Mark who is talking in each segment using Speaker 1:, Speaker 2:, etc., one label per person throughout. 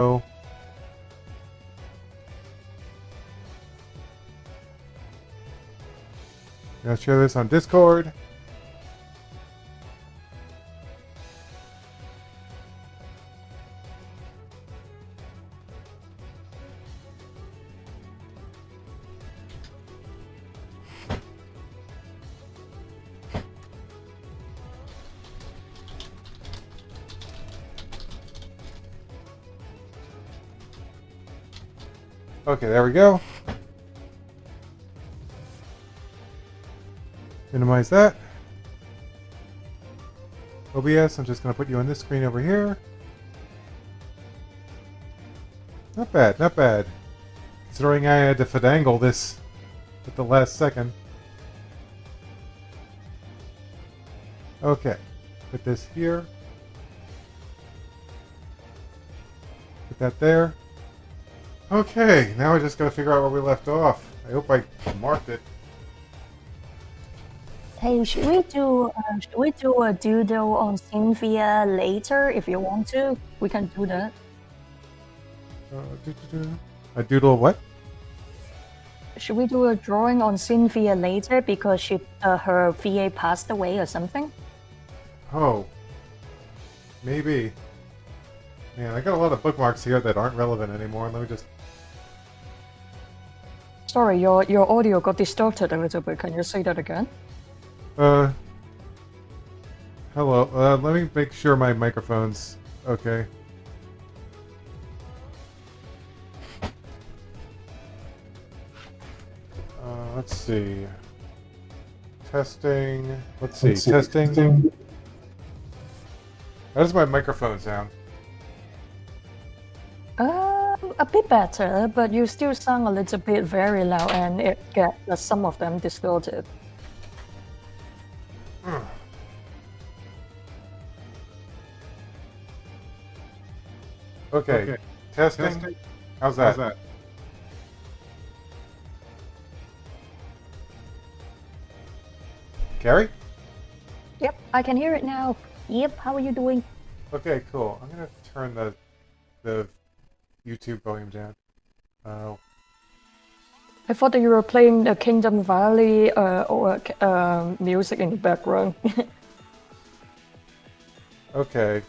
Speaker 1: Oh. Gonna share this on Discord. Okay, there we go. Minimize that. OBS, I'm just going to put you on this screen over here. Not bad, not bad. Considering I had to finagle this at the last second. Okay, put this here. Put that there. Okay, now we just got to figure out where we left off. I hope I marked it.
Speaker 2: Hey, should we do a doodle on Cynthia later if you want to? We can do that.
Speaker 1: A doodle of what?
Speaker 2: Should we do a drawing on Cynthia later because her VA passed away or something?
Speaker 1: Oh, maybe. Man, I got a lot of bookmarks here that aren't relevant anymore. Let me just...
Speaker 2: Sorry, your audio got distorted a little bit. Can you say that again?
Speaker 1: Hello. Let me make sure my microphone's okay. Let's see. Testing. Let's see. Testing. How does my microphone sound?
Speaker 2: A bit better, but you still sound a little bit very loud, and it gets some of them distorted.
Speaker 1: Okay. Testing. How's that? Carrie?
Speaker 2: Yep, I can hear it now. Yep, how are you doing?
Speaker 1: Okay, cool. I'm gonna turn the YouTube volume down.
Speaker 2: I thought that you were playing the Kingdom Valley music in the background.
Speaker 1: Okay.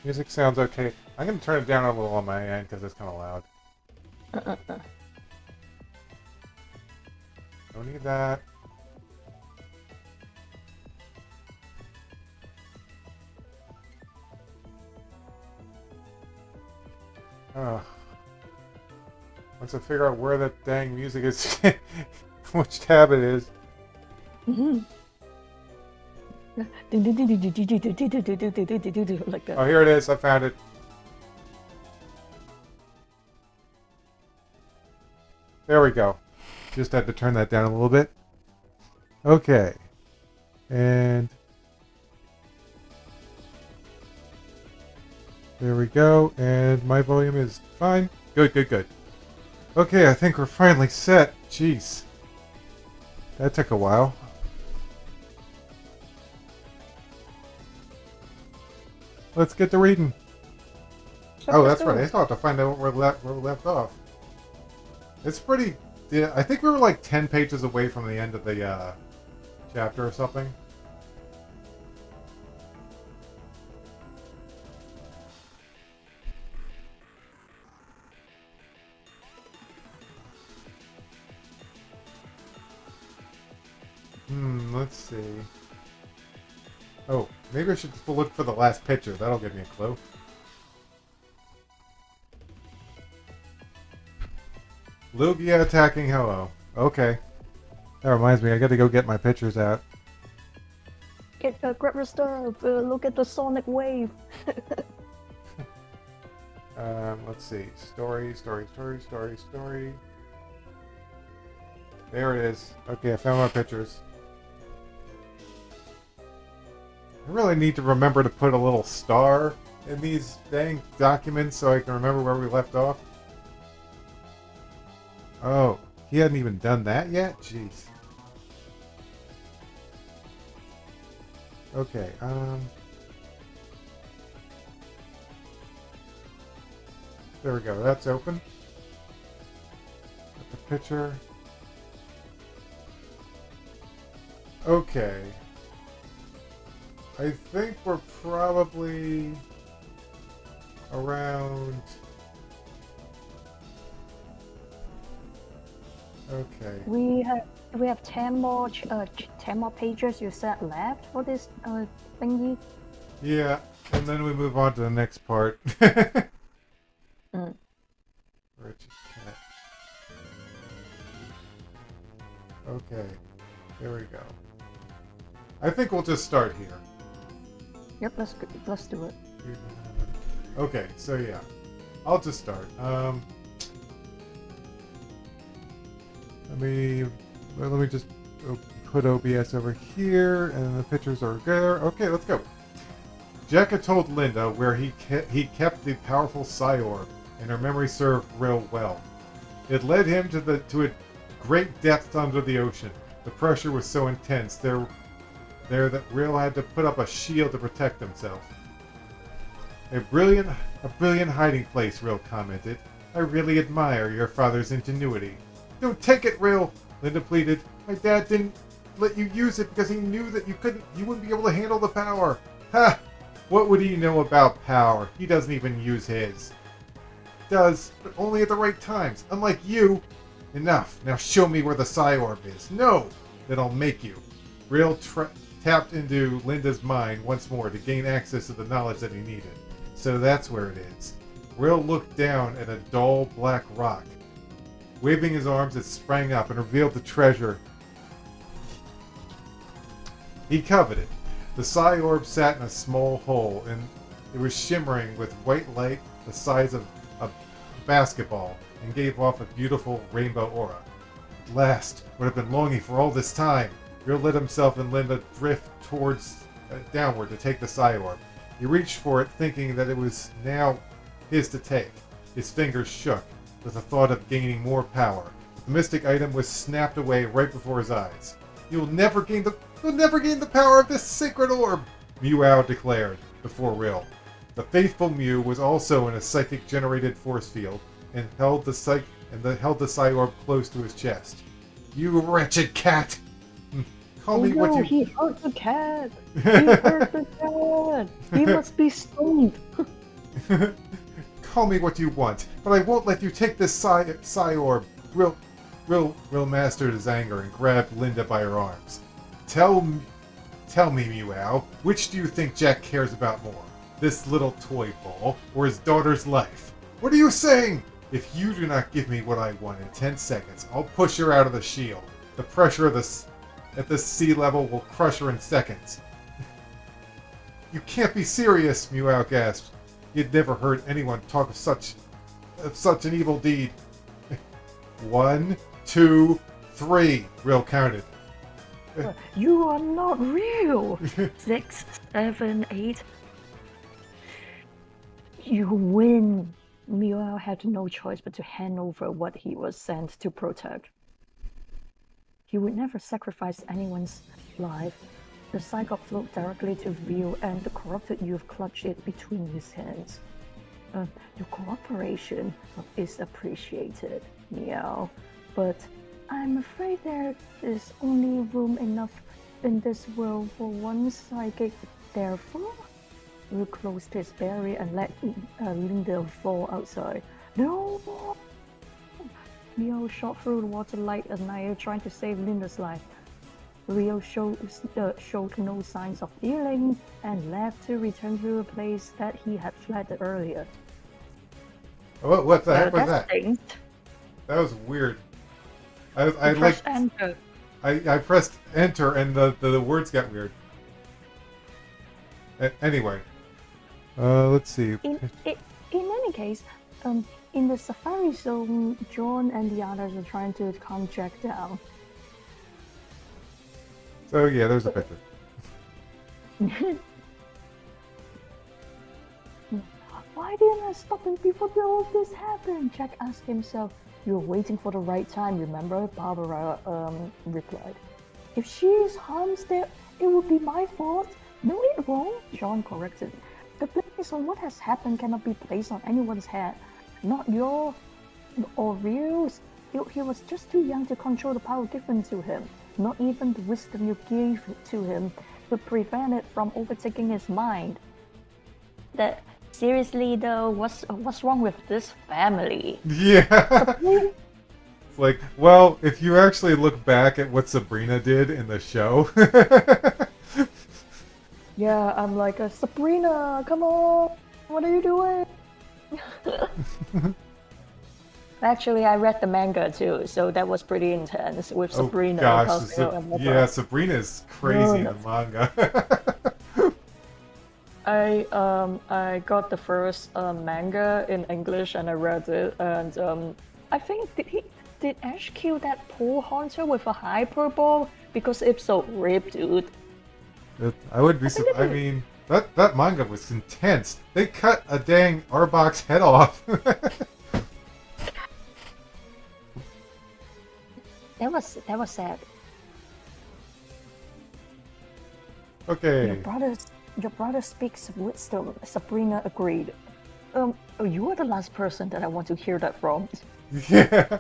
Speaker 1: Music sounds okay. I'm gonna turn it down a little on my end because it's kind of loud. Don't need that. Once I figure out where that dang music is, which tab it is.
Speaker 2: Like that.
Speaker 1: Oh, here it is. I found it. There we go. Just had to turn that down a little bit. Okay. And there we go. And my volume is fine. Good. Okay, I think we're finally set. Jeez. That took a while. Let's get to reading. Oh, that's right. I still have to find out where we left off. It's pretty... Yeah, I think we were like 10 pages away from the end of the chapter or something. Let's see. Oh, maybe I should look for the last picture. That'll give me a clue. Lugia attacking Ho-Oh. Okay. That reminds me, I gotta go get my pictures out.
Speaker 2: Grab your stuff. Look at the sonic wave.
Speaker 1: Let's see. Story. There it is. Okay, I found my pictures. I really need to remember to put a little star in these dang documents so I can remember where we left off. Oh, he hadn't even done that yet? Jeez. Okay, There we go. That's open. Got the picture. Okay. I think we're probably around... Okay.
Speaker 2: We have 10 more 10 more pages you said left for this thingy.
Speaker 1: Yeah, and then we move on to the next part. Wretched cat. Okay, there we go. I think we'll just start here.
Speaker 2: Yep, let's do it.
Speaker 1: Okay, so yeah, I'll just start. Let me just put OBS over here, and the pictures are there. Okay, let's go. Jack had told Linda where he kept the powerful Psi Orb, and her memory served real well. It led him to a great depth under the ocean. The pressure was so intense there that Real had to put up a shield to protect himself. A brilliant hiding place, Real commented. I really admire your father's ingenuity. Don't take it, Real, Linda pleaded. My dad didn't let you use it because he knew that you wouldn't be able to handle the power. Ha! What would he know about power? He doesn't even use his. Does, but only at the right times. Unlike you. Enough. Now show me where the Psi Orb is. No! Then I'll make you. Real tapped into Linda's mind once more to gain access to the knowledge that he needed. So that's where it is. Real looked down at a dull black rock. Waving his arms, it sprang up and revealed the treasure he coveted. The Psi Orb sat in a small hole, and it was shimmering with white light the size of a basketball, and gave off a beautiful rainbow aura. At last, what I've been longing for all this time. Real let himself and Linda drift downward to take the Psi Orb. He reached for it, thinking that it was now his to take. His fingers shook with the thought of gaining more power. The mystic item was snapped away right before his eyes. You'll never gain the power of this sacred orb, Mew declared before Real. The faithful Mew was also in a psychic-generated force field and held the Psi Orb close to his chest. You wretched cat! Call me what you...
Speaker 2: He hurt the cat! He hurt the cat! He must be stoned!
Speaker 1: Call me what you want, but I won't let you take this Psi Orb. Real mastered his anger and grabbed Linda by her arms. Tell me, Meow, which do you think Jack cares about more? This little toy ball or his daughter's life? What are you saying? If you do not give me what I want in 10 seconds, I'll push her out of the shield. The pressure at this sea level will crush her in seconds. You can't be serious, Meow gasped. He had never heard anyone talk of such an evil deed. 1, 2, 3, Real counted.
Speaker 2: You are not real! 6, 7, 8. You win! Meow had no choice but to hand over what he was sent to protect. He would never sacrifice anyone's life. The psycho flowed directly to Real, and the corrupted youth clutched it between his hands. Your cooperation is appreciated, Meow, but I'm afraid there is only room enough in this world for one psychic. Therefore, Real closed his barrier and let Linda fall outside. No! Meow shot through the water like a knife, trying to save Linda's life. Real showed no signs of feeling and left to return to a place that he had fled earlier.
Speaker 1: What the heck was that?
Speaker 2: Stinks.
Speaker 1: That was weird. I
Speaker 2: pressed enter.
Speaker 1: I pressed enter and the words got weird. Anyway, let's see.
Speaker 2: In any case, in the Safari Zone, John and the others are trying to calm Jack down.
Speaker 1: So yeah, there's a picture.
Speaker 2: Why didn't I stop it before all of this happened? Jack asked himself. You were waiting for the right time, remember? Barbara replied. If she is harmed, it would be my fault. No, it won't, John corrected. The blame on what has happened cannot be placed on anyone's head. not your or Ryu's. He was just too young to control the power given to him. Not even the wisdom you gave to him could prevent it from overtaking his mind. That seriously though, what's wrong with this family?
Speaker 1: Yeah. It's like, well, if you actually look back at what Sabrina did in the show.
Speaker 2: Yeah, I'm like, Sabrina, come on, what are you doing? Actually, I read the manga too, so that was pretty intense with Sabrina.
Speaker 1: Oh gosh, yeah, Sabrina's crazy in the manga.
Speaker 2: I got the first manga in English and I read it, and I think did Ash kill that poor hunter with a hyperball? Because if so, rip, dude.
Speaker 1: I would be. I mean, that manga was intense. They cut a dang Arbok's head off.
Speaker 2: That was sad.
Speaker 1: Okay.
Speaker 2: Your brother speaks wisdom. Sabrina agreed. You are the last person that I want to hear that from.
Speaker 1: Yeah.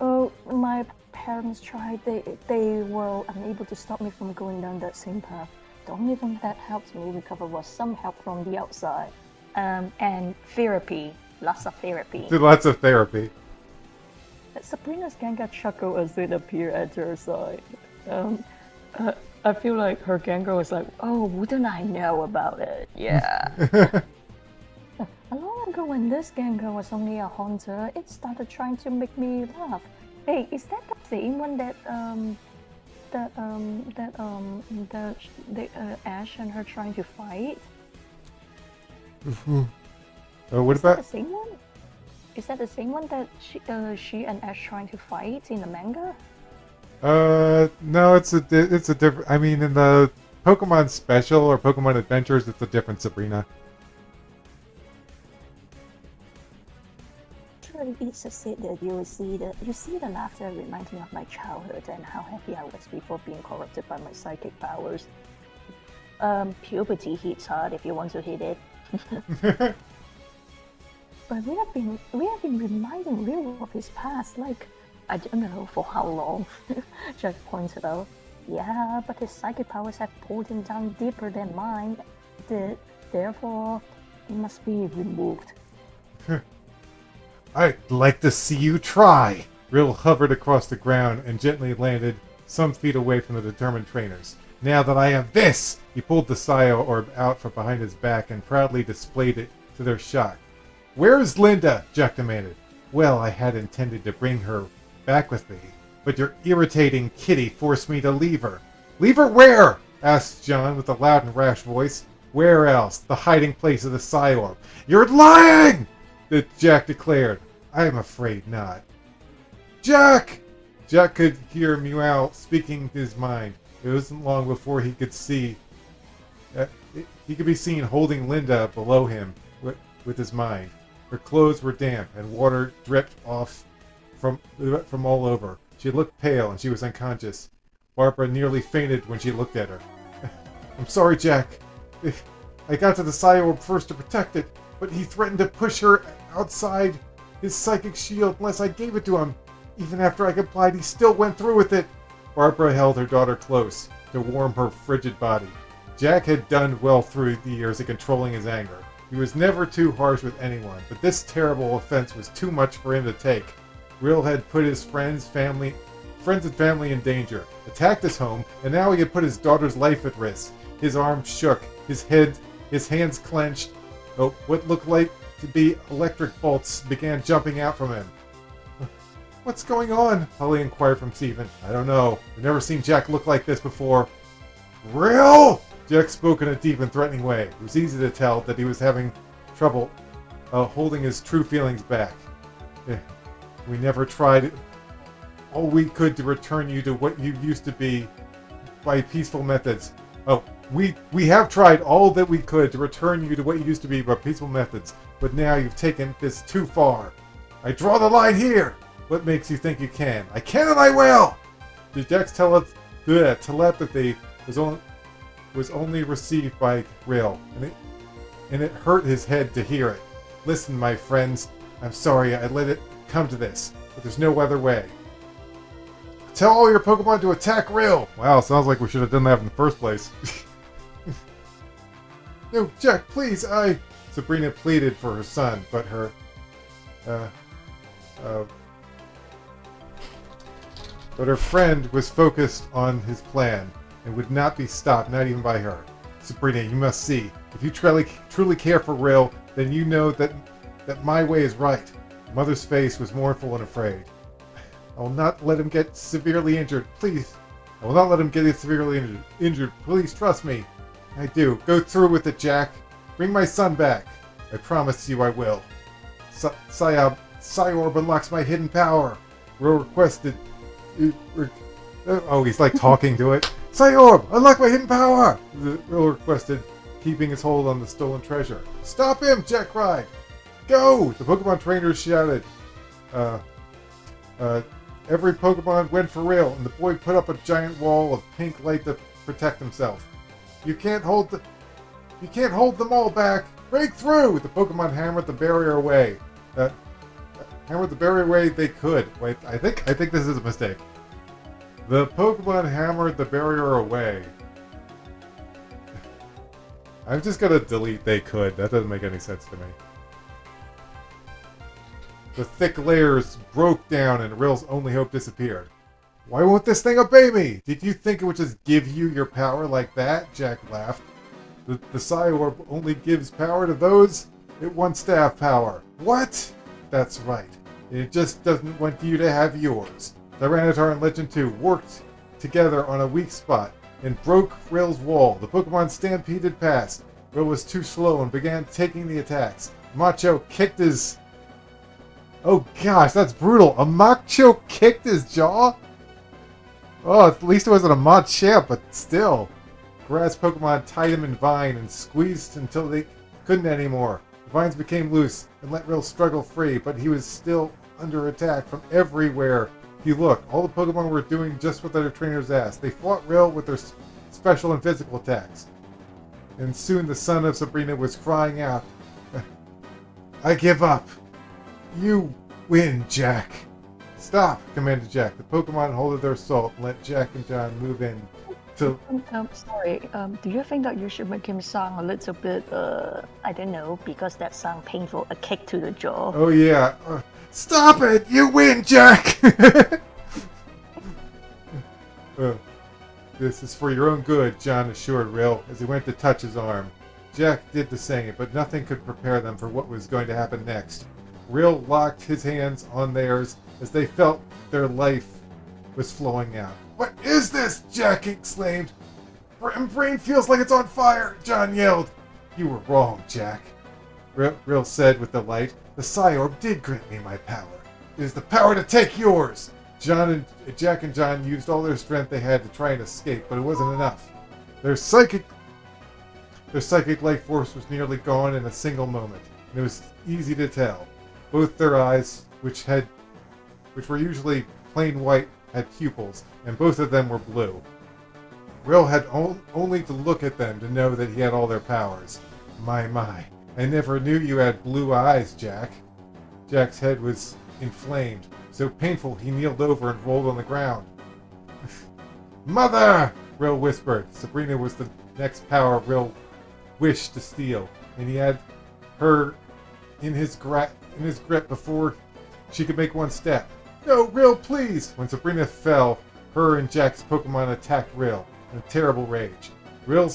Speaker 2: Oh, my parents tried. They were unable to stop me from going down that same path. The only thing that helped me recover was some help from the outside. And therapy. Lots of therapy.
Speaker 1: Lots of therapy.
Speaker 2: Sabrina's Gengar chuckled as it appeared at her side. I feel like her Gengar was like, oh, wouldn't I know about it? Yeah. Long ago when this Gengar was only a hunter, it started trying to make me laugh. Hey, is that the same one that Ash and her trying to fight?
Speaker 1: What
Speaker 2: Is that
Speaker 1: about
Speaker 2: the same one? Is that the same one that she and Ash trying to fight in the manga?
Speaker 1: No, it's a different. I mean, in the Pokemon Special or Pokemon Adventures, it's a different Sabrina.
Speaker 2: It's a set that you see the laughter reminds me of my childhood and how happy I was before being corrupted by my psychic powers. Puberty hits hard if you want to hit it. But we have been reminding Will of his past, like, I don't know for how long. Jack pointed out. Yeah, but his psychic powers have pulled him down deeper than mine did. Therefore, he must be removed.
Speaker 1: I'd like to see you try! Rill hovered across the ground and gently landed some feet away from the determined trainers. Now that I have this! He pulled the Psy Orb out from behind his back and proudly displayed it to their shock. Where's Linda? Jack demanded. Well, I had intended to bring her back with me, but your irritating kitty forced me to leave her. Leave her where? Asked John with a loud and rash voice. Where else? The hiding place of the Psy Orb. You're lying! Jack declared. I'm afraid not. Jack! Jack could hear Meow speaking his mind. It wasn't long before he could see. He could be seen holding Linda below him with his mind. Her clothes were damp, and water dripped off from all over. She looked pale, and she was unconscious. Barbara nearly fainted when she looked at her. I'm sorry, Jack. I got to the Psy Orb first to protect it, but he threatened to push her outside his psychic shield unless I gave it to him. Even after I complied, he still went through with it. Barbara held her daughter close to warm her frigid body. Jack had done well through the years of controlling his anger. He was never too harsh with anyone, but this terrible offense was too much for him to take. Rill had put his friends and family in danger, attacked his home, and now he had put his daughter's life at risk. His arms shook, his hands clenched. What looked like to be electric bolts began jumping out from him. What's going on? Holly inquired from Stephen. I don't know. I've never seen Jack look like this before. Rill! Jack spoke in a deep and threatening way. It was easy to tell that he was having trouble holding his true feelings back. We never tried all we could to return you to what you used to be by peaceful methods. Oh, we have tried all that we could to return you to what you used to be by peaceful methods, but now you've taken this too far. I draw the line here! What makes you think you can? I can and I will! Jack's telepathy was only received by Rill, and it hurt his head to hear it. Listen, my friends, I'm sorry I let it come to this, but there's no other way. Tell all your Pokemon to attack Rill! Wow, sounds like we should have done that in the first place. No, Jack, please, Sabrina pleaded for her son, but her... But her friend was focused on his plan and would not be stopped, not even by her. Sabrina, you must see. If you truly care for Rill, then you know that my way is right. Mother's face was mournful and afraid. I will not let him get severely injured. Please. I will not let him get severely injured. Please trust me. I do. Go through with it, Jack. Bring my son back. I promise you I will. Psyorb unlocks my hidden power. Rill requested... Oh, he's like talking to it. Psyorb, unlock my hidden power! Rill requested, keeping his hold on the stolen treasure. Stop him! Jack cried. Go! The Pokemon trainer shouted. Every Pokemon went for Rill, and the boy put up a giant wall of pink light to protect himself. You can't hold them all back. Break through! The Pokemon hammered the barrier away. Hammered the barrier away they could. Wait, I think this is a mistake. The Pokemon hammered the barrier away. I'm just gonna delete they could. That doesn't make any sense to me. The thick layers broke down and Rill's only hope disappeared. Why won't this thing obey me? Did you think it would just give you your power like that? Jack laughed. The Psyorb only gives power to those it wants to have power. What? That's right. It just doesn't want you to have yours. Tyranitar and Legend 2 worked together on a weak spot and broke Rill's wall. The Pokemon stampeded past. Rill was too slow and began taking the attacks. Macho kicked his... Oh gosh, that's brutal. A Macho kicked his jaw? Oh, at least it wasn't a Machamp, but still. Grass Pokemon tied him in Vine and squeezed until they couldn't anymore. The vines became loose and let Rill struggle free, but he was still under attack from everywhere he looked. All the Pokemon were doing just what their trainers asked. They fought Rill with their special and physical attacks. And soon the son of Sabrina was crying out, I give up. You win, Jack. Stop, commanded Jack. The Pokemon holded their assault and let Jack and John move in.
Speaker 2: Sorry, do you think that you should make him sound a little bit, I don't know, because that sound painful, a kick to the jaw?
Speaker 1: Oh yeah. Stop it! You win, Jack! This is for your own good, John assured Rill as he went to touch his arm. Jack did the same, but nothing could prepare them for what was going to happen next. Rill locked his hands on theirs as they felt their life was flowing out. What is this? Jack exclaimed. My brain feels like it's on fire, John yelled. You were wrong, Jack, Rill said with delight. The Psyorb did grant me my power. It is the power to take yours. Jack and John used all their strength they had to try and escape, but it wasn't enough. Their psychic life force was nearly gone in a single moment, and it was easy to tell. Both their eyes, which were usually plain white, had pupils, and both of them were blue. Rill had only to look at them to know that he had all their powers. My, I never knew you had blue eyes, Jack. Jack's head was inflamed, so painful he kneeled over and rolled on the ground. Mother! Rill whispered. Sabrina was the next power Rill wished to steal, and he had her in his grip before she could make one step. No, Rill, please! When Sabrina fell, her and Jack's Pokemon attacked Rill in a terrible rage. Rill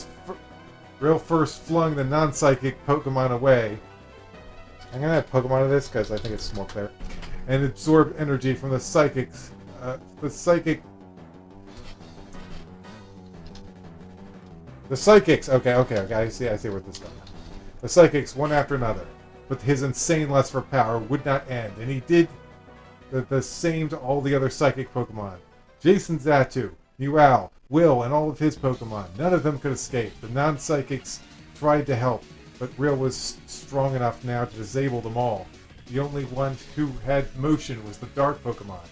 Speaker 1: first flung the non-psychic Pokemon away. I'm gonna add Pokemon to this because I think it's more clear. And absorbed energy from the psychics. The psychics. Okay. I see where this is going. The psychics, one after another. But his insane lust for power would not end, and he did the same to all the other psychic Pokemon. Jason Zatu, Meow, Will, and all of his Pokemon. None of them could escape. The non-psychics tried to help, but Rill was strong enough now to disable them all. The only one who had motion was the dark Pokemon.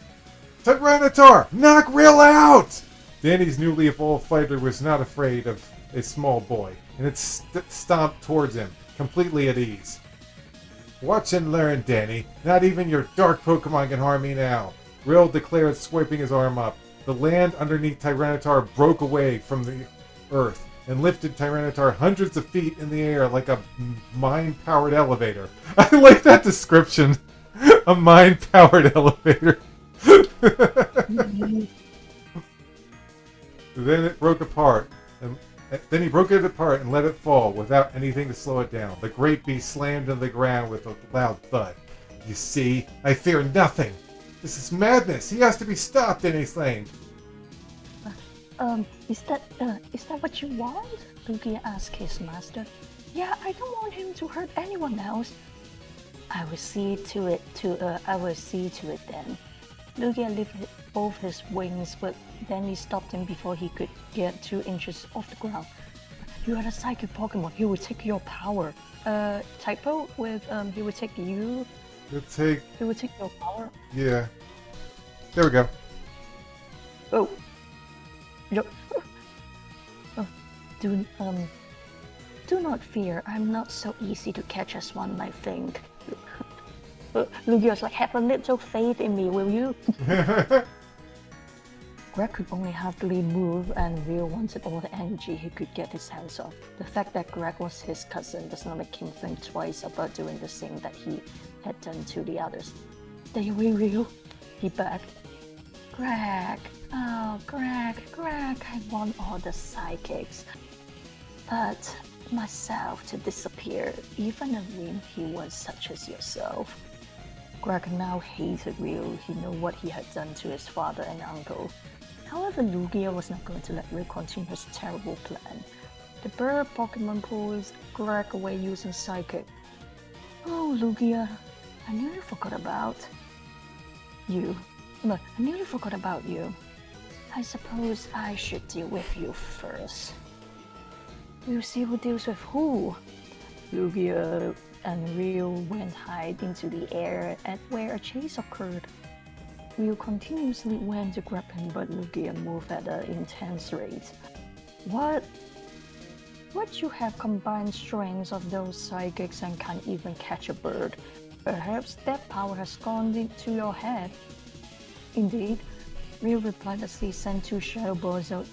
Speaker 1: Tyranitar! Knock Rill out! Danny's newly evolved fighter was not afraid of a small boy, and it stomped towards him, completely at ease. Watch and learn, Danny. Not even your dark Pokemon can harm me now. Rill declared, swiping his arm up. The land underneath Tyranitar broke away from the earth and lifted Tyranitar hundreds of feet in the air like a mind-powered elevator. I like that description. A mind-powered elevator. Then it broke apart. Then he broke it apart and let it fall without anything to slow it down. The great beast slammed into the ground with a loud thud. You see, I fear nothing. This is madness. He has to be stopped, Danny exclaimed.
Speaker 2: Is that what you want? Lugia asked his master. Yeah, I don't want him to hurt anyone else. I will see to it then. Lugia lifted both his wings, but then he stopped him before he could get 2 inches off the ground. You are a psychic Pokemon. He will take your power. Typo with he will take you. He will take your power.
Speaker 1: Yeah. There we go.
Speaker 2: Oh. No. Do not fear. I'm not so easy to catch as one might think. Lugia's like, have a little faith in me, will you? Greg could only hardly move, and Rio wanted all the energy he could get his hands on. The fact that Greg was his cousin does not make him think twice about doing the same that he had done to the others. Stay away, Rio, he begged. Greg, I want all the psychics. But myself to disappear, even a whim he was such as yourself. Greg now hated Rio. He knew what he had done to his father and uncle. However, Lugia was not going to let Rio continue his terrible plan. The bird Pokemon pulls Greg away using Psychic. Oh, Lugia, I nearly forgot about you. Look, I nearly forgot about you. I suppose I should deal with you first. We'll see who deals with who. Lugia and Rio went high into the air at where a chase occurred. Rio continuously went to grab him, but Lugia moved at an intense rate. What? You have combined strengths of those psychics and can't even catch a bird. Perhaps that power has gone into your head. Indeed, Rio replied as he sent 2 shadow balls out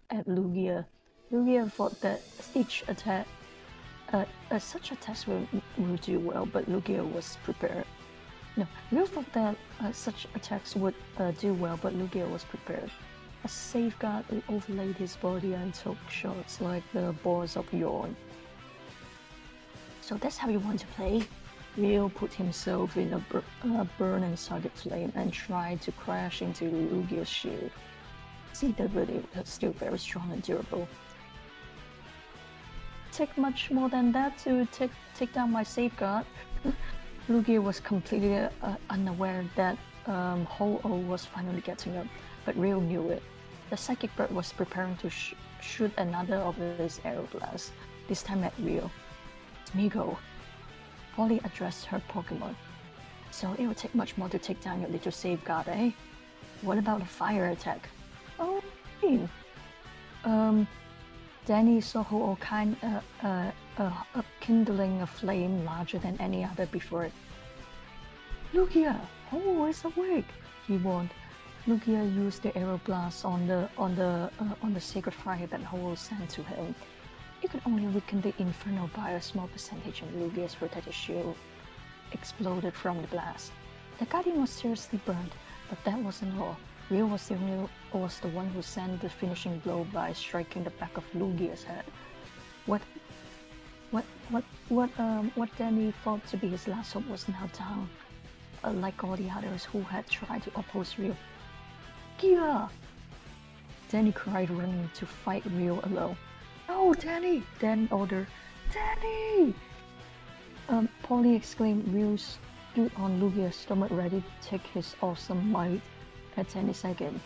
Speaker 2: at Lugia. Lugia thought that each attack, such attacks will do well, but Lugia was prepared. No, Rio thought that such attacks would do well, but Lugia was prepared. A safeguard overlaid his body and took shots like the balls of yarn. So that's how you want to play? Rio put himself in a burning psychic flame and tried to crash into Lugia's shield. See, the ability was still very strong and durable. Take much more than that to take down my safeguard. Lugia was completely unaware that Ho-Oh was finally getting up, but Rio knew it. The psychic bird was preparing to shoot another of his arrow blasts, this time at Rio. Smeagol. Polly addressed her Pokemon. So it will take much more to take down your little safeguard, eh? What about a fire attack? Oh, Danny saw Ho-Oh kindling a flame larger than any other before it. Lugia, Ho-Oh is awake, he warned. Lugia used the arrow blast on the sacred fire that Ho-Oh sent to him. It could only weaken the Inferno by a small percentage, and Lugia's protective shield exploded from the blast. The Guardian was seriously burned, but that wasn't all. Rio was the one who sent the finishing blow by striking the back of Lugia's head. What Danny thought to be his last hope was now down, like all the others who had tried to oppose Rio. Gia! Danny cried, running to fight Rio alone. No, Danny! Dan ordered. Danny! Polly exclaimed. Rio stood on Lugia's stomach, ready to take his awesome might at any second.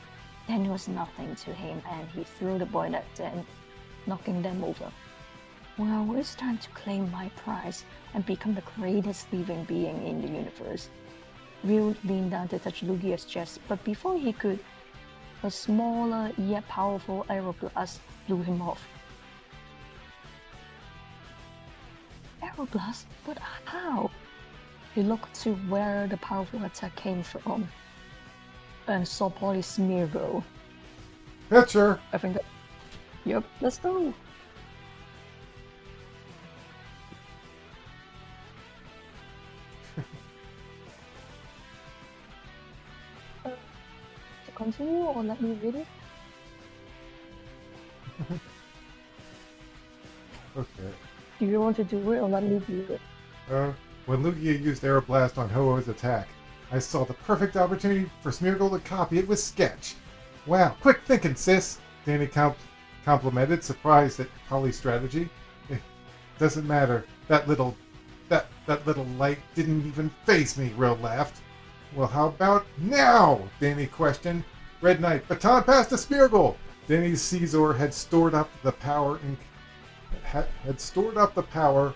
Speaker 2: Danny was nothing to him, and he threw the boy at Dan, knocking them over. Well, it's time to claim my prize and become the greatest living being in the universe. Rio leaned down to touch Lugia's chest, but before he could, a smaller yet powerful aeroblast blew him off. Aeroblast? But how? He looked to where the powerful attack came from and saw Polly Smeargle.
Speaker 1: Pitcher!
Speaker 2: I think that. Yep, let's go! To continue or let me read it?
Speaker 1: Okay.
Speaker 2: Do you want to do it or let me do it?
Speaker 1: When Lugia used Aeroblast on Ho-Oh's attack, I saw the perfect opportunity for Smeargle to copy it with Sketch. Wow, quick thinking, sis! Danny complimented, surprised at Polly's strategy. It doesn't matter. That little light didn't even faze me, Ro laughed. Well, how about now? Danny questioned. Red Knight, baton pass to Smeargle! Danny's Caesar had stored up the power had stored up the power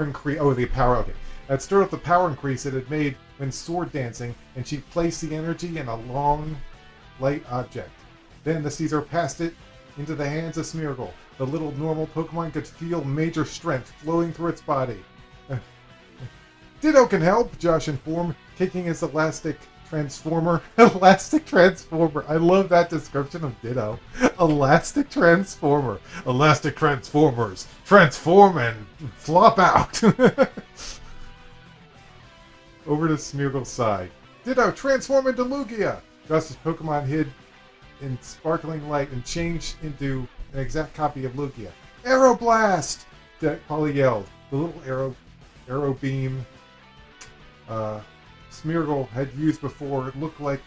Speaker 1: increase. Oh, the power. Okay, had stored up the power increase it had made when sword dancing, and she placed the energy in a long, light object. Then the Caesar passed it into the hands of Smeargle. The little normal Pokemon could feel major strength flowing through its body. Ditto can help, Josh informed, kicking his elastic transformer. Elastic transformer. I love that description of Ditto. Elastic transformer. Elastic transformers. Transform and flop out. Over to Smeargle's side. Ditto, transform into Lugia. Josh's Pokemon hid in sparkling light and changed into an exact copy of Lugia. Aeroblast! Polly yelled. The little arrow beam Smeargle had used before looked like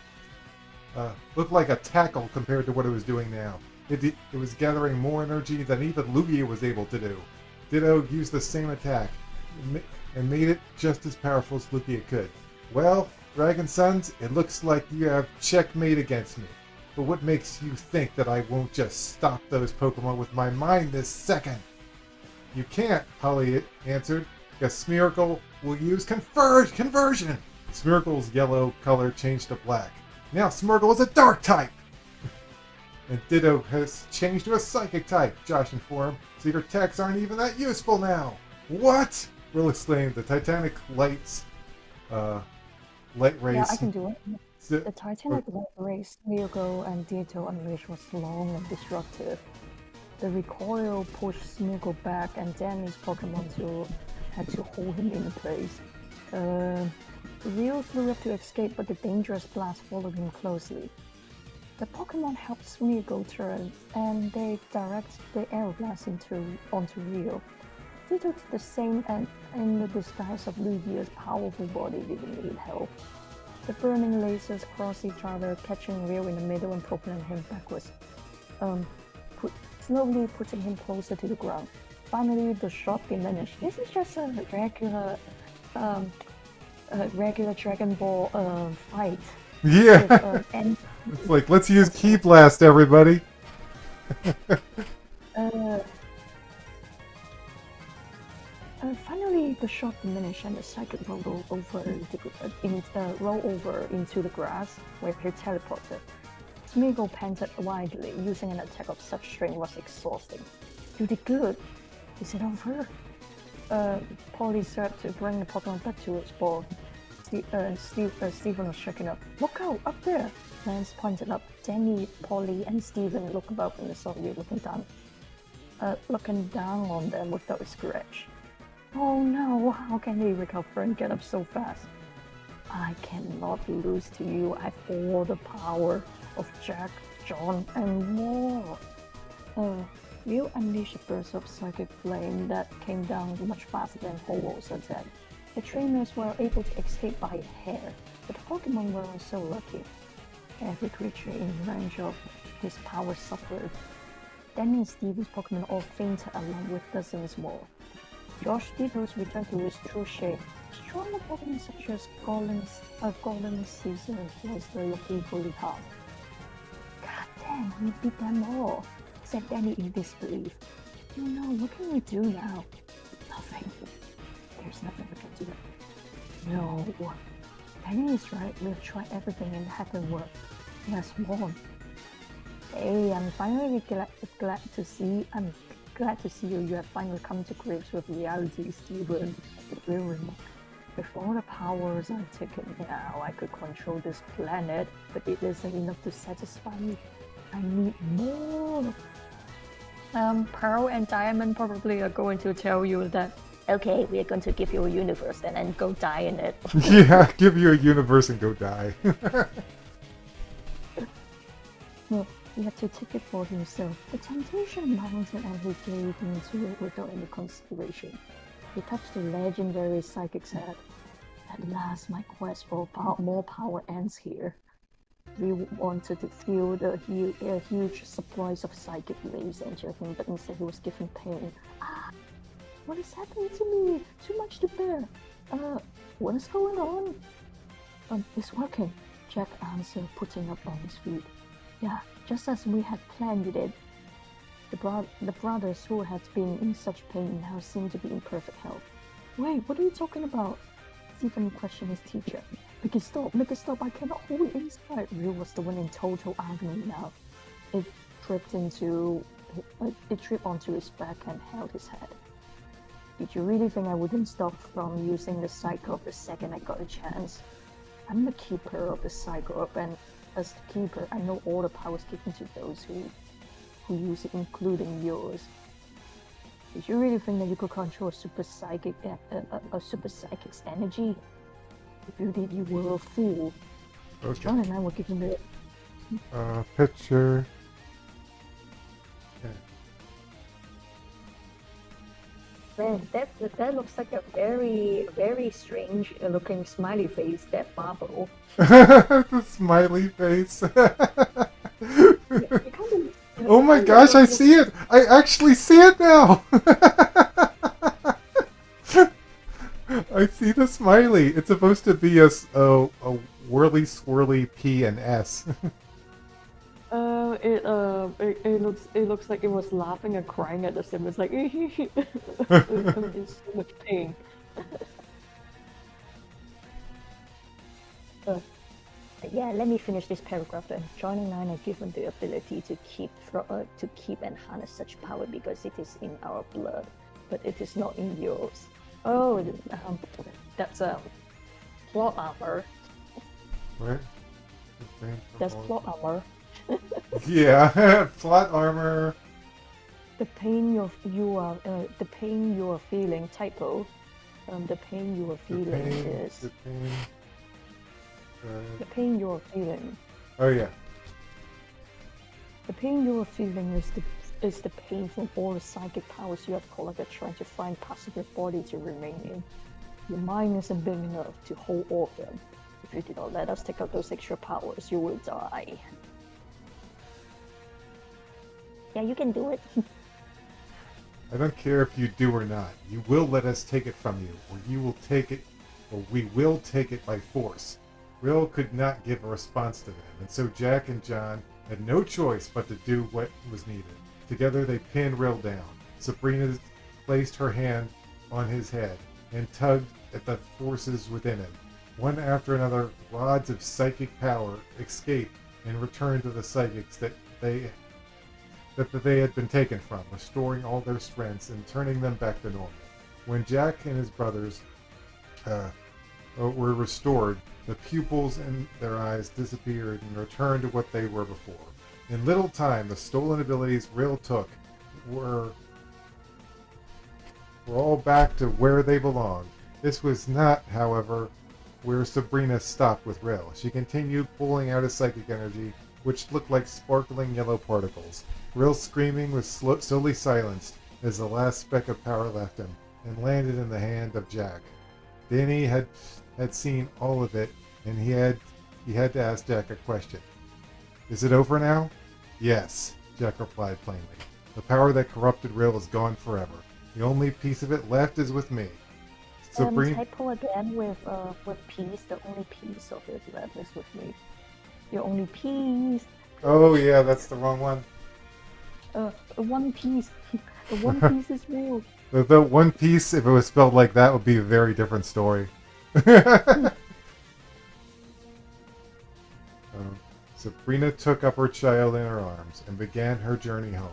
Speaker 1: a tackle compared to what it was doing now. It was gathering more energy than even Lugia was able to do. Ditto used the same attack and made it just as powerful as Lugia could. Well, Dragon Sons, it looks like you have checkmate against me. But what makes you think that I won't just stop those Pokemon with my mind this second? You can't, Polly answered, because Smeargle will use conversion. Smeargle's yellow color changed to black. Now Smeargle is a dark type! And Ditto has changed to a psychic type, Josh informed, so your attacks aren't even that useful now. What? Will exclaimed. The Titanic light rays.
Speaker 2: Yeah, I can do it. The Titanic light rays Smeargle and Ditto unleashed was long and destructive. The recoil pushed Smeargle back, and Danny's Pokemon had to hold him in place. Rio flew up to escape, but the dangerous blast followed him closely. The Pokemon helped Smeargle turn, and they direct the Aeroblast onto Rio. Ditto did the same, and in the disguise of Lugia's powerful body didn't need help. The burning lasers crossed each other, catching Rio in the middle and propelling him backwards, slowly putting him closer to the ground. Finally, the shock diminished. This is just a regular Dragon Ball fight.
Speaker 1: Yeah.
Speaker 2: With,
Speaker 1: it's like, let's use Key Blast, everybody.
Speaker 2: Finally, the shock diminished and the psychic rolled over into the grass, where he teleported. Smeargle panted widely. Using an attack of such strength was exhausting. You did good. Is it over? Polly said to bring the Pokemon back to its ball. Stephen was checking up. Look out, up there! Lance pointed up. Danny, Polly, and Stephen looked above and saw you looking down on them without a scratch. Oh no, how can he recover and get up so fast? I cannot lose to you. I have all the power of Jack, John, and more. Will unleashed a burst of psychic flame that came down much faster than Ho-Oh's attack. The trainers were able to escape by a hair, but the Pokemon were so lucky. Every creature in range of his power suffered. Danny and Stephen's Pokemon all fainted along with dozens more. Josh Ditto's returned to his true shape. Stronger Pokemon such as Golden Caesar was the equally hard. God damn, we beat them all, said Danny in disbelief. Oh no, what can we do now? Nothing. There's nothing we can do. No. Danny is right, we've tried everything and it hasn't worked. He has won. Hey, I'm finally glad to see glad to see you. You have finally come to grips with reality, Stephen. Will remarked. With all the powers I've taken now, I could control this planet, but it isn't enough to satisfy me. I need more. Pearl and Diamond probably are going to tell you that, okay, we're going to give you a universe and then go die in it.
Speaker 1: Yeah, give you a universe and go die.
Speaker 2: Well, he had to take it for himself. The temptation mounted and he gave into it without any consideration. He touched the legendary psychic's head. At last, my quest for more power ends here. We wanted to feel the huge supplies of psychic waves enter him, but instead he was given pain. Ah, what is happening to me? Too much to bear. What is going on? It's working, Jack answered, putting up on his feet. Yeah, just as we had planned it. The brothers who had been in such pain now seemed to be in perfect health. Wait, what are you talking about? Stephen questioned his teacher. Make it stop, I cannot hold it inside. Ryu was the one in total agony now. It tripped onto his back and held his head. Did you really think I wouldn't stop from using the Psychorp the second I got a chance? I'm the keeper of the Psychorp, and as the keeper, I know all the powers given to those who use it, including yours. Did you really think that you could control a super psychic's energy? If you did, you were a fool.
Speaker 1: Okay.
Speaker 2: John and I were given the
Speaker 1: picture.
Speaker 2: Man, that looks like a very, very strange looking smiley face, that marble.
Speaker 1: The smiley face. Oh my gosh, I see it! I actually see it now! I see the smiley. It's supposed to be a whirly swirly P and S.
Speaker 2: It looks like it was laughing and crying at the same. It's like I'm in so much pain. Yeah, let me finish this paragraph then. John and I are given the ability to keep and harness such power because it is in our blood, but it is not in yours. Oh, that's plot armor.
Speaker 1: What?
Speaker 2: That's plot armor.
Speaker 1: Yeah, plot armor.
Speaker 2: The pain you are feeling. Typo. The pain you are feeling is. The pain you are feeling.
Speaker 1: Oh yeah.
Speaker 2: The pain you are feeling is the pain from all the psychic powers you have collected trying to find parts of your body to remain in. Your mind isn't big enough to hold all of them. If you do not let us take out those extra powers, you will die. Yeah, you can do it.
Speaker 1: I don't care if you do or not. You will let us take it from you, or we will take it by force. Rill could not give a response to them, and so Jack and John had no choice but to do what was needed. Together they pinned Rill down. Sabrina placed her hand on his head and tugged at the forces within him. One after another, rods of psychic power escaped and returned to the psychics that they had been taken from, restoring all their strengths and turning them back to normal. When Jack and his brothers were restored, the pupils in their eyes disappeared and returned to what they were before. In little time, the stolen abilities Rill took were all back to where they belonged. This was not, however, where Sabrina stopped with Rill. She continued pulling out his psychic energy, which looked like sparkling yellow particles. Rill's screaming was slowly silenced as the last speck of power left him and landed in the hand of Jack. Danny had seen all of it, and he had to ask Jack a question. Is it over now? Yes, Jack replied plainly. The power that corrupted Rill is gone forever. The only piece of it left is with me. Sabrina.
Speaker 2: Typo again with peace. The only piece of it left is with me. Your only piece.
Speaker 1: Oh yeah, that's the wrong one.
Speaker 2: One Piece. The One Piece is real.
Speaker 1: The One Piece, if it was spelled like that, would be a very different story. Sabrina took up her child in her arms and began her journey home.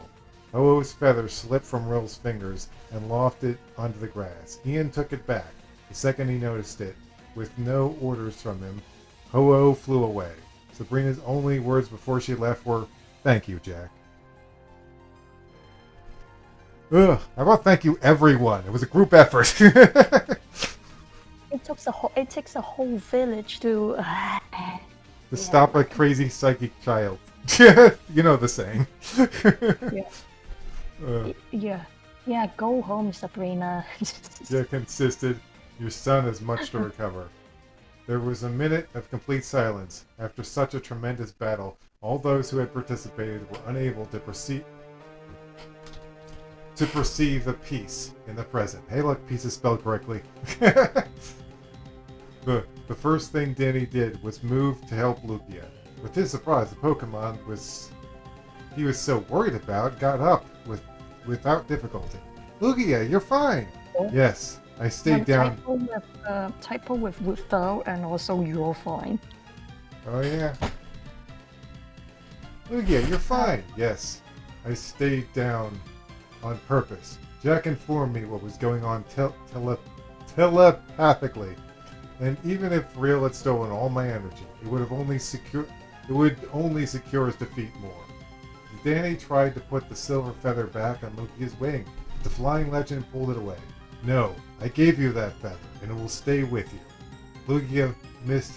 Speaker 1: Ho-Oh's feather slipped from Rill's fingers and lofted onto the grass. Ian took it back. The second he noticed it, with no orders from him, Ho-Oh flew away. Sabrina's only words before she left were, "Thank you, Jack." Ugh, how about thank you, everyone? It was a group effort.
Speaker 2: It takes a whole village to
Speaker 1: To stop a crazy psychic child. You know the saying.
Speaker 2: Yeah, go home, Sabrina.
Speaker 1: Jack insisted, "Your son has much to recover." There was a minute of complete silence. After such a tremendous battle, all those who had participated were unable to perceive the peace in the present. Hey, look, peace is spelled correctly. The first thing Danny did was move to help Lugia. With his surprise, the Pokemon he was so worried about got up without difficulty. "Lugia, you're fine."
Speaker 2: Oh.
Speaker 1: Yes, I stayed down.
Speaker 2: Typo with without, and also you're fine.
Speaker 1: Oh yeah. Lugia, you're fine. Yes, I stayed down on purpose. Jack informed me what was going on telepathically, and even if Real had stolen all my energy, it would only secure his defeat more. Danny tried to put the silver feather back on Lugia's wing. The flying legend pulled it away. "No, I gave you that feather, and it will stay with you." Lugia missed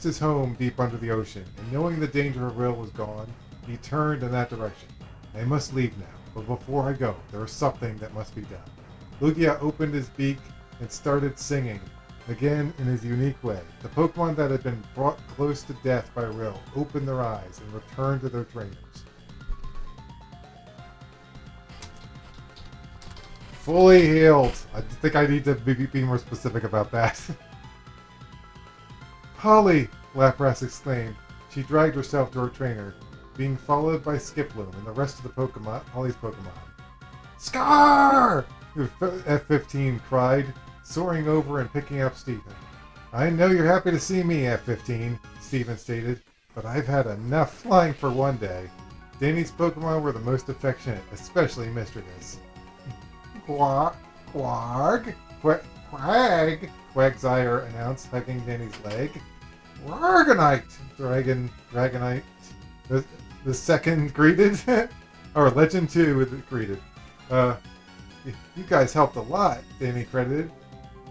Speaker 1: his home deep under the ocean, and knowing the danger of Real was gone, he turned in that direction. "I must leave now, but before I go, there is something that must be done." Lugia opened his beak and started singing, again in his unique way. The Pokemon that had been brought close to death by Rill opened their eyes and returned to their trainers. Fully healed. I think I need to be more specific about that. "Polly!" Lapras exclaimed. She dragged herself to her trainer, being followed by Skiploom and the rest of the Pokemon, Polly's Pokemon. "Scar!" F-15 cried, soaring over and picking up Stephen. "I know you're happy to see me, F-15, Stephen stated, "but I've had enough flying for one day." Danny's Pokemon were the most affectionate, especially Mistredis. "Quag? Quag?" Quagsire announced, hugging Danny's leg. "Dragonite!" Dragonite. The second greeted, or Legend 2 greeted. You guys helped a lot," Danny credited.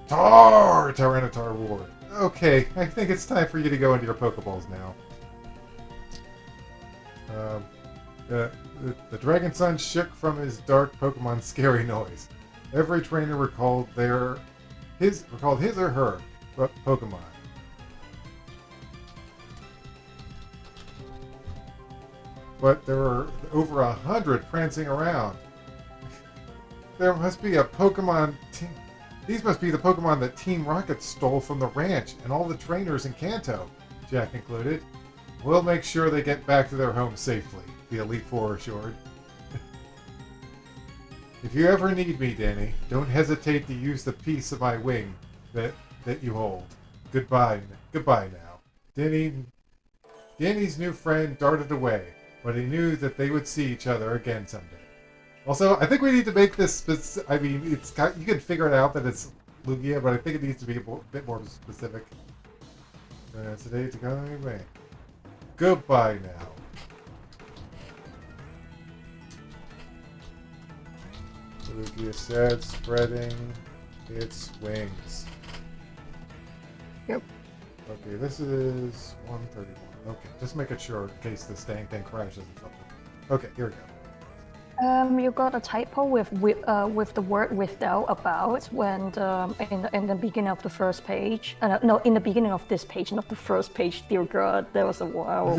Speaker 1: "Tar!" Tyranitar roared. "Okay, I think it's time for you to go into your Pokeballs now." The Dragon Son shook from his dark Pokemon scary noise. Every trainer recalled his or her Pokemon. But there were over 100 prancing around. There must be a Pokemon team. These must be the Pokemon that Team Rocket stole from the ranch and all the trainers in Kanto, Jack concluded. "We'll make sure they get back to their home safely," the Elite Four assured. "If you ever need me, Danny, don't hesitate to use the piece of my wing that you hold. Goodbye now." Danny's new friend darted away, but he knew that they would see each other again someday. Also, I think we need to make this I mean, you can figure it out that it's Lugia, but I think it needs to be a bit more specific. Today to go away. Goodbye now. Lugia said, spreading its wings.
Speaker 2: Yep.
Speaker 1: Okay, this is 131. Okay, just making sure in case this dang thing crashes or something. Okay, here we go.
Speaker 2: You got a typo with the word "without" about when in the beginning of the first page. No, in the beginning of this page, not the first page. Dear God, that was a while.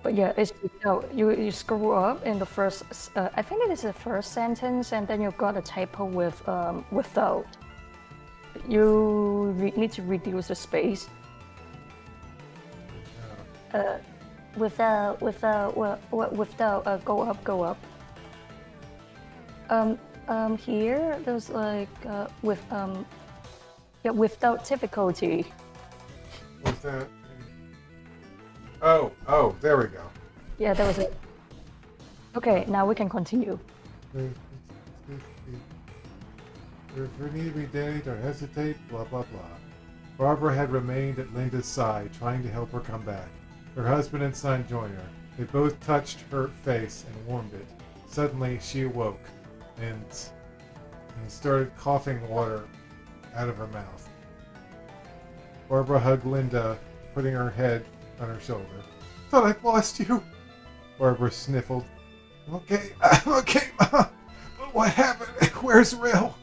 Speaker 2: But yeah, it's without. You scroll up in the first. I think it is the first sentence, and then you got a typo with "without." You need to reduce the space. Without, go up. Here there's like without difficulty.
Speaker 1: What's that? Oh, there we go.
Speaker 2: Yeah, that was it. Okay, now we can continue.
Speaker 1: If you need me, Danny, don't hesitate, blah, blah, blah. Barbara had remained at Linda's side, trying to help her come back. Her husband and son joined her. They both touched her face and warmed it. Suddenly, she awoke and started coughing water out of her mouth. Barbara hugged Linda, putting her head on her shoulder. Thought I'd lost you. Barbara sniffled. Okay, okay, Mom. What happened? Where's Rill?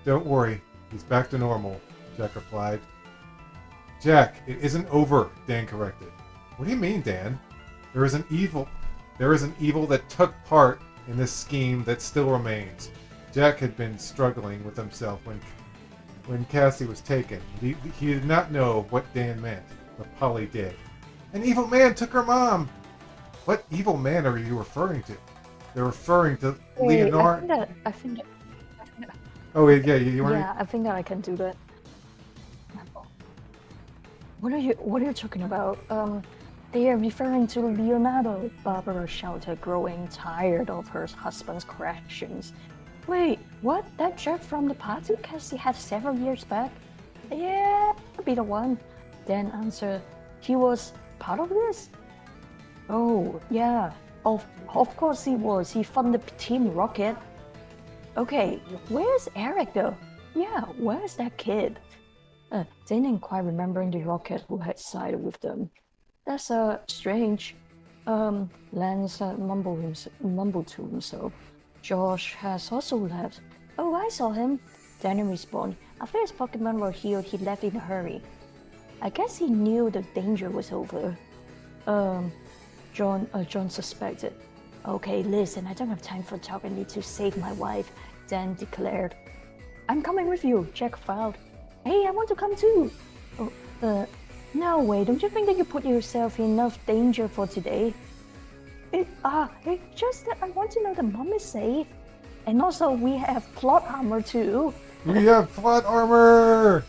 Speaker 1: Don't worry, he's back to normal, Jack replied. Jack, it isn't over, Dan corrected. What do you mean, Dan? There is an evil that took part in this scheme that still remains. Jack had been struggling with himself when Cassie was taken. He did not know what Dan meant, but Polly did. An evil man took her mom! What evil man are you referring to? They're referring to Leonard.
Speaker 2: I think that.
Speaker 1: Oh yeah, you want?
Speaker 2: Yeah, I think that I can do that. What are you talking about? They are referring to Leonardo. Barbara shouted, growing tired of her husband's questions. Wait, what? That Jack from the party Cassie had several years back? Yeah, I'll be the one. Dan answered. He was part of this? Oh, yeah. Of course he was. He funded Team Rocket. Okay, where's Eric though? Yeah, where's that kid? Dan didn't quite remembering the Rocket who had sided with them. That's strange. Lance mumbled to himself. Josh has also left. Oh, I saw him. Danny responded. After his Pokemon were healed, he left in a hurry. I guess he knew the danger was over. John suspected. Okay, listen, I don't have time for talk. I need to save my wife, Dan declared. I'm coming with you, Jack filed. Hey, I want to come too. Oh, no way, don't you think that you put yourself in enough danger for today? It's just that I want to know the mom is safe. And also, we have plot armor too.
Speaker 1: We have plot armor!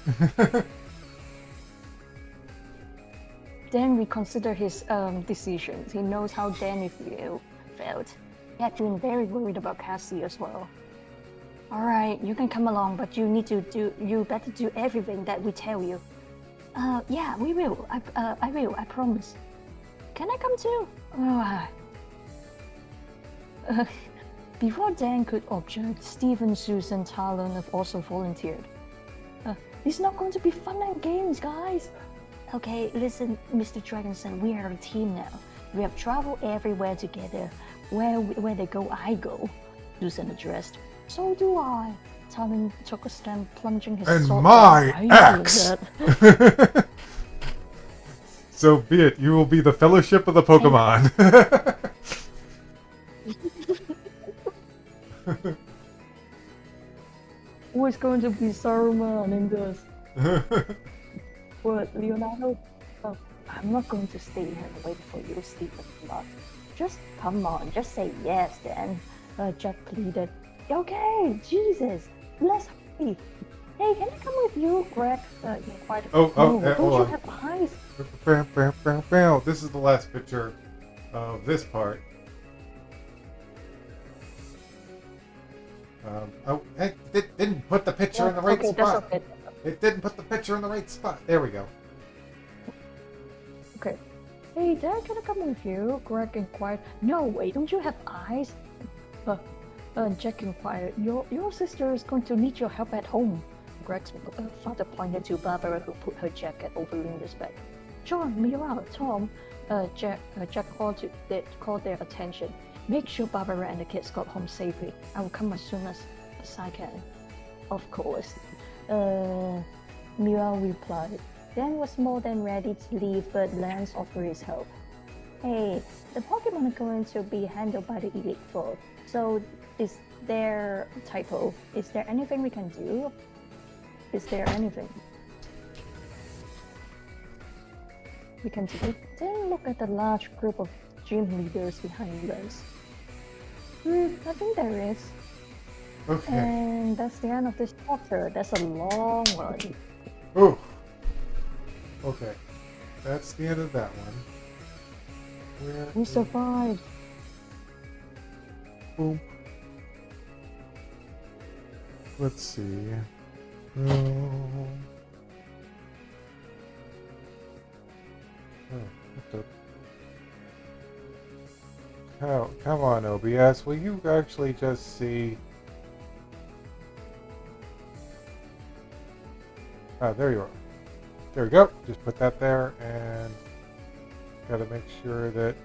Speaker 2: Dan reconsidered his decisions. He knows how Danny felt. He had been very worried about Cassie as well. Alright, you can come along, but you better do everything that we tell you. Yeah, we will. I will, I promise. Can I come too? Before Dan could object, Stephen, Susan, Talon have also volunteered. It's not going to be fun and games, guys. Okay, listen, Mr. Dragonson, we are a team now. We have traveled everywhere together. Where they go, I go. Susan addressed. So do I. Talon took a stand, plunging his
Speaker 1: and
Speaker 2: sword.
Speaker 1: My axe! So be it. You will be the Fellowship of the Pokemon.
Speaker 2: Who is going to be Saruman in this? What, Leonardo? Oh, I'm not going to stay here and wait for you, Stephen. Just come on, just say yes then. Jack pleaded. Okay, Jesus, let's hurry. Hey, can I come with you, Greg? Inquired. Don't you have eyes?
Speaker 1: This is the last picture of this part. It didn't put the picture in the right spot.
Speaker 2: Okay.
Speaker 1: It didn't put the picture in the right spot. There we go.
Speaker 2: Okay. Hey, Dad, can I come with you? Greg inquired. No, wait, don't you have eyes? Jack inquired. Your sister is going to need your help at home. Greg's father pointed to Barbara, who put her jacket over Linda's back. John, Mira, Tom. Jack called their attention. Make sure Barbara and the kids got home safely. I will come as soon as I can. Of course. Mira replied. Dan was more than ready to leave, but Lance offered his help. Hey, the Pokemon are going to be handled by the Elite Four. So, is there a typo? Is there anything we can do? Is there anything we can do? Then look at the large group of gym leaders behind us. I think there is.
Speaker 1: Okay.
Speaker 2: And that's the end of this chapter. That's a long one.
Speaker 1: Oh. Okay. That's the end of that one. Where
Speaker 2: We
Speaker 1: is...
Speaker 2: survived.
Speaker 1: Boom. Let's see. Oh, what the... Oh, come on, OBS. Will you actually just see... Ah, there you are. There we go. Just put that there, and gotta make sure that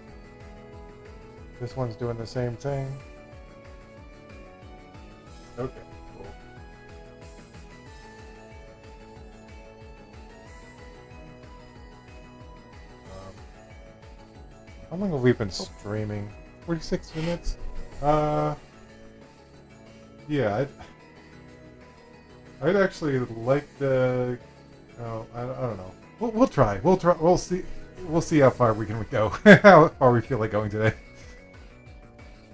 Speaker 1: this one's doing the same thing. Okay, cool. How long have we been streaming? 46 minutes? Yeah, I'd actually like to... Oh, I don't know. We'll try. We'll try. We'll see. We'll see how far we can go. How far we feel like going today.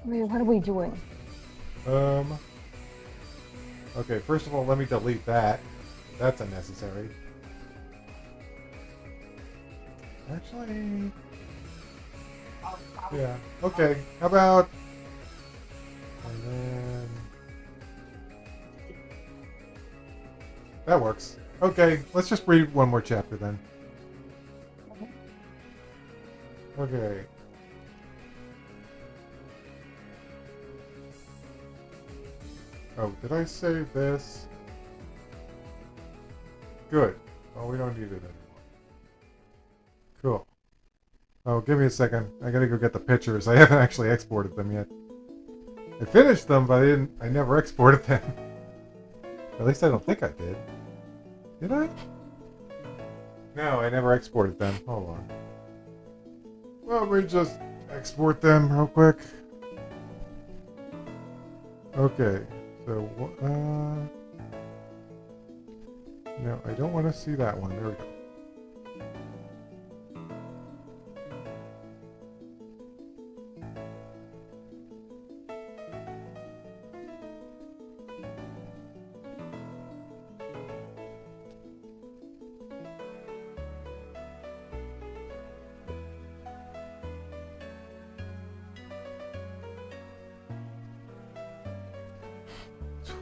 Speaker 2: Wait, what are we doing?
Speaker 1: Okay, first of all, let me delete that. That's unnecessary. Actually... Yeah. Okay, how about... And then... That works. Okay, let's just read one more chapter then. Okay. Oh, did I save this? Good. Oh, we don't need it anymore. Cool. Oh, give me a second. I gotta go get the pictures. I haven't actually exported them yet. I finished them, but I never exported them. At least I don't think I did. Did I? No, I never exported them. Hold on. Let me just export them real quick. Okay, so, no, I don't want to see that one. There we go.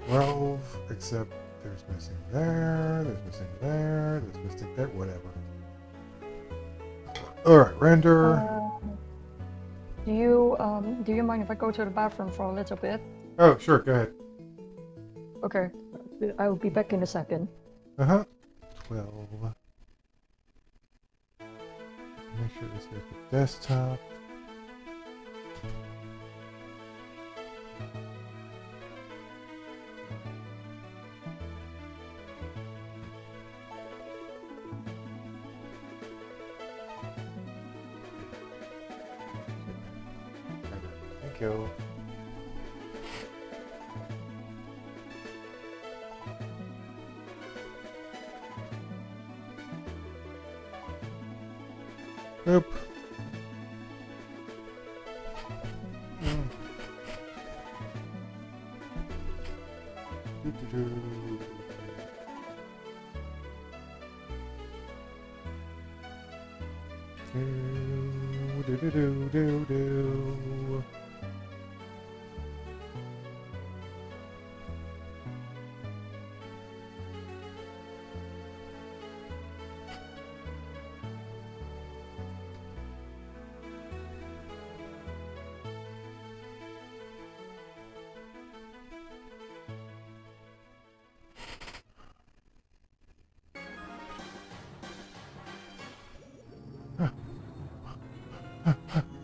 Speaker 1: 12, except there's missing there, there's missing there, there's missing there, whatever. Alright, render.
Speaker 2: Do you mind if I go to the bathroom for a little bit?
Speaker 1: Oh, sure, go ahead.
Speaker 2: Okay, I'll be back in a second.
Speaker 1: 12. Make sure this is the desktop. Thank you. Boop. Do.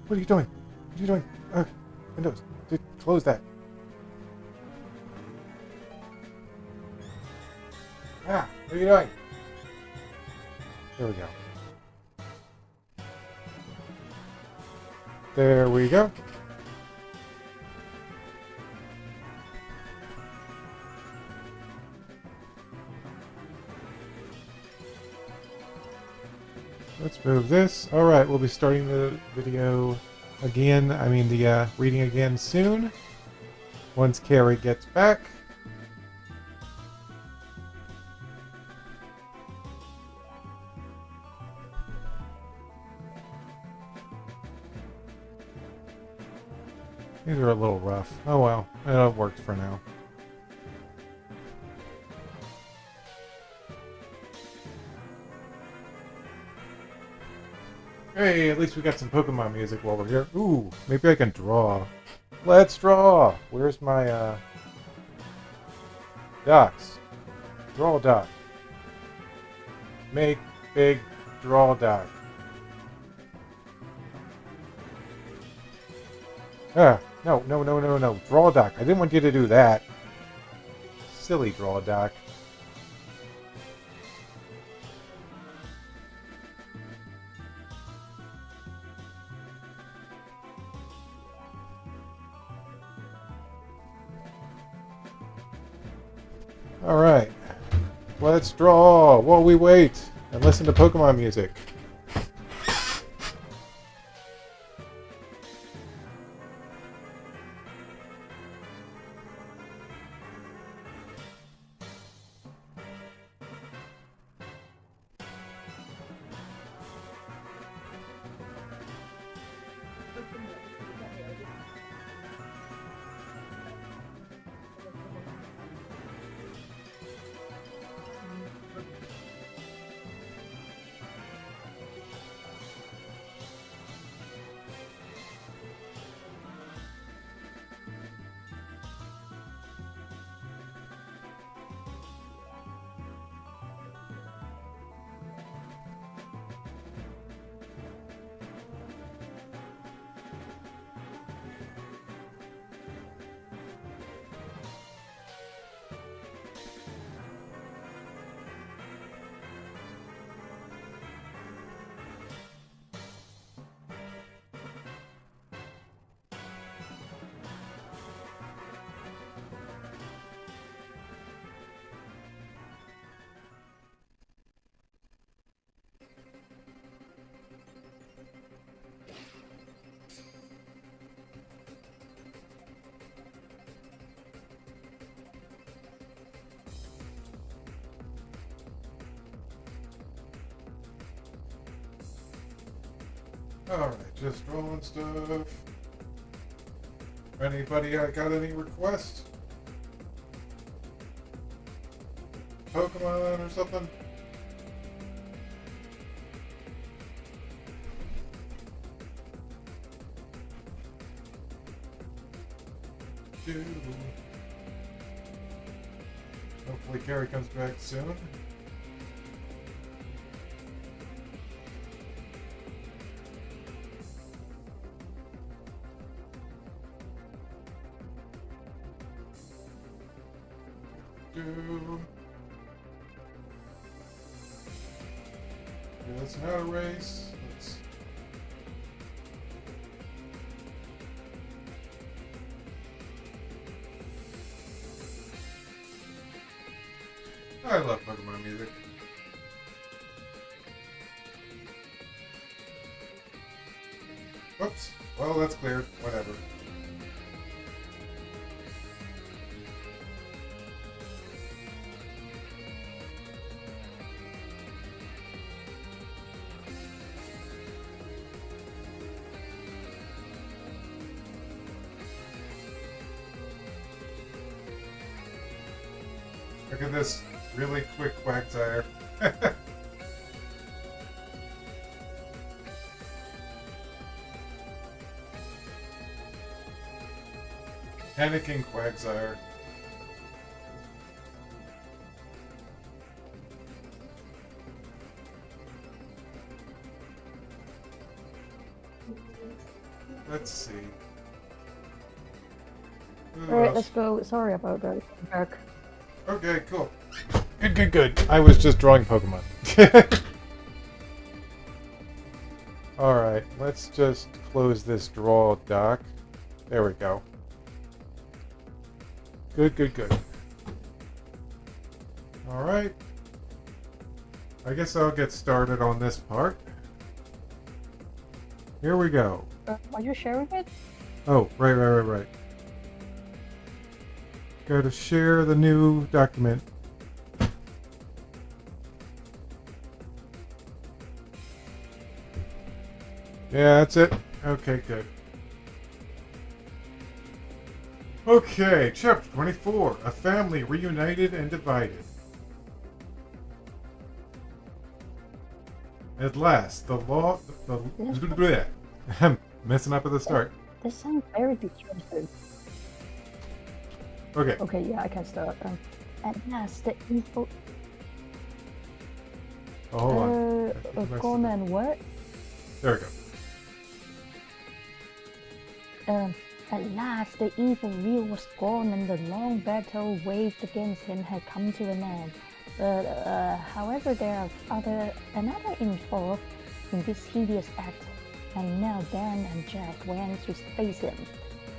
Speaker 1: What are you doing? What are you doing? Windows, close that. What are you doing? There we go. There we go. Let's move this. Alright, we'll be starting the video again, the reading again soon. Once Carrie gets back. are a little rough. Oh well, it worked for now. Hey, at least we got some Pokemon music while we're here. Ooh, maybe I can draw. Let's draw! Where's my, docs? Draw doc. Make big draw doc. Ah, no. Draw doc. I didn't want you to do that. Silly draw doc. Alright. Let's draw while we wait and listen to Pokemon music. Alright, just drawing stuff. Anybody got any requests? Pokemon or something? Hopefully Carrie comes back soon. That's not a race. I love Pokemon music. Whoops. Well, that's cleared. Whatever. Look at this really quick Quagsire. Panicking Quagsire. Let's see.
Speaker 2: Alright, let's go. Sorry about that. Back.
Speaker 1: Okay, cool. Good. I was just drawing Pokemon. Alright, let's just close this draw doc. There we go. Good. Alright. I guess I'll get started on this part. Here we go.
Speaker 2: Are you sharing it?
Speaker 1: Oh, right. Gotta share the new document. Yeah, that's it. Okay, good. Okay, chapter 24. A family reunited and divided. At last, the law... I'm messing up at the start.
Speaker 2: This sounds very destructive.
Speaker 1: Okay.
Speaker 2: Okay, yeah, I can start. At last, the evil...
Speaker 1: Oh, hold on.
Speaker 2: Gone and what?
Speaker 1: There we go.
Speaker 2: At last, the evil wheel was gone and the long battle waged against him had come to an end. But, however, there are another involved in this hideous act, and now Dan and Jack went to face him.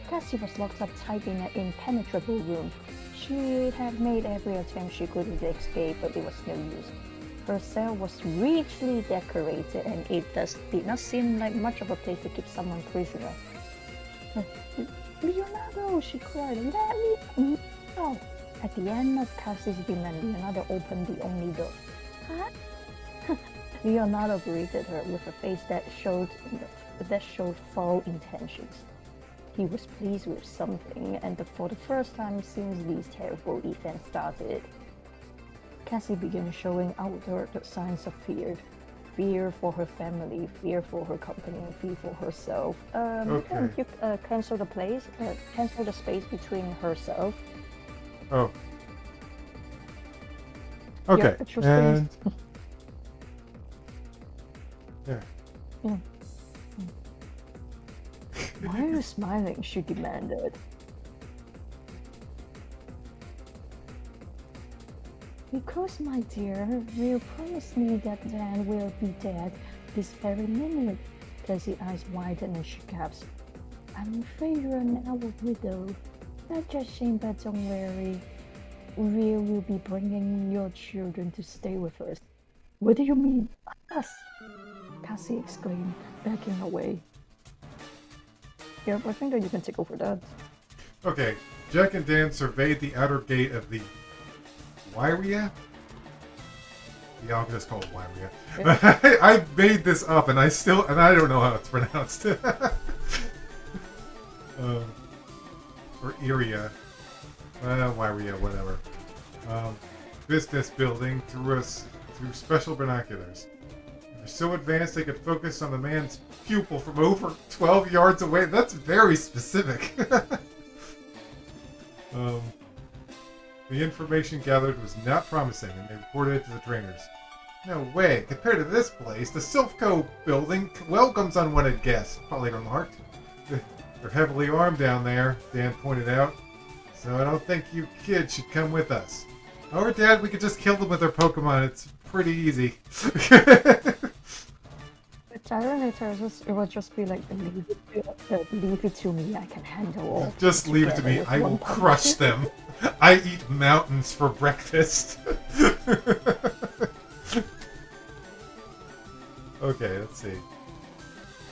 Speaker 2: Cassie was locked up tight in an impenetrable room. She had made every attempt she could to escape, but it was no use. Her cell was richly decorated, and it did not seem like much of a place to keep someone prisoner. Leonardo, she cried, let me out. At the end of Cassie's demand, Leonardo opened the only door. Huh? Leonardo greeted her with a face that showed foul intentions. He was pleased with something, and for the first time since these terrible events started, Cassie began showing outward signs of fear. Fear for her family, fear for her company, and fear for herself.
Speaker 1: Okay.
Speaker 2: Can you cancel the space between herself?
Speaker 1: Oh. Okay. And... There.
Speaker 2: Mm. Why are you smiling? She demanded. Because, my dear, you promised me that Dan will be dead this very minute. Cassie's eyes widened and she gasped. I'm afraid you are now a widow. Not just shame, but don't worry. We will be bringing your children to stay with us. What do you mean, us? Cassie exclaimed, backing away. Yeah, I think that you can take over that.
Speaker 1: Okay, Jack and Dan surveyed the outer gate of the Wyria? Yeah, I'll just call it Wyria. Yeah. I made this up and I don't know how it's pronounced. Or Iria. Wyria, whatever. Business building through special binoculars. They're so advanced they could focus on the man's pupil from over 12 yards away. That's very specific. The information gathered was not promising, and they reported it to the trainers. No way. Compared to this place, the Silphco building welcomes unwanted guests, Polly remarked. They're heavily armed down there, Dan pointed out. So I don't think you kids should come with us. Or, Dad, we could just kill them with our Pokemon. It's pretty easy.
Speaker 2: The Tyranitar, it would just be like, leave it to me, I can handle all.
Speaker 1: Just leave it to me, I will crush them. I eat mountains for breakfast. Okay, let's see.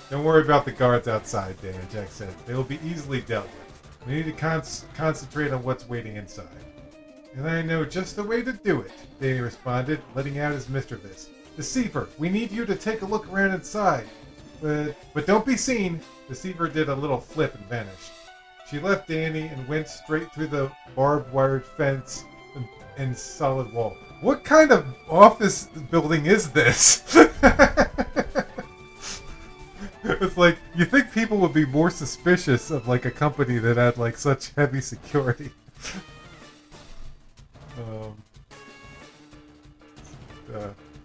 Speaker 1: Don't worry about the guards outside, Dan, Jack said. They will be easily dealt with. We need to concentrate on what's waiting inside. And I know just the way to do it, Danny responded, letting out his mischievous. Deceiver, we need you to take a look around inside. But don't be seen. Deceiver did a little flip and vanished. She left Danny and went straight through the barbed wired fence and solid wall. What kind of office building is this? It's like, you think people would be more suspicious of like a company that had like such heavy security.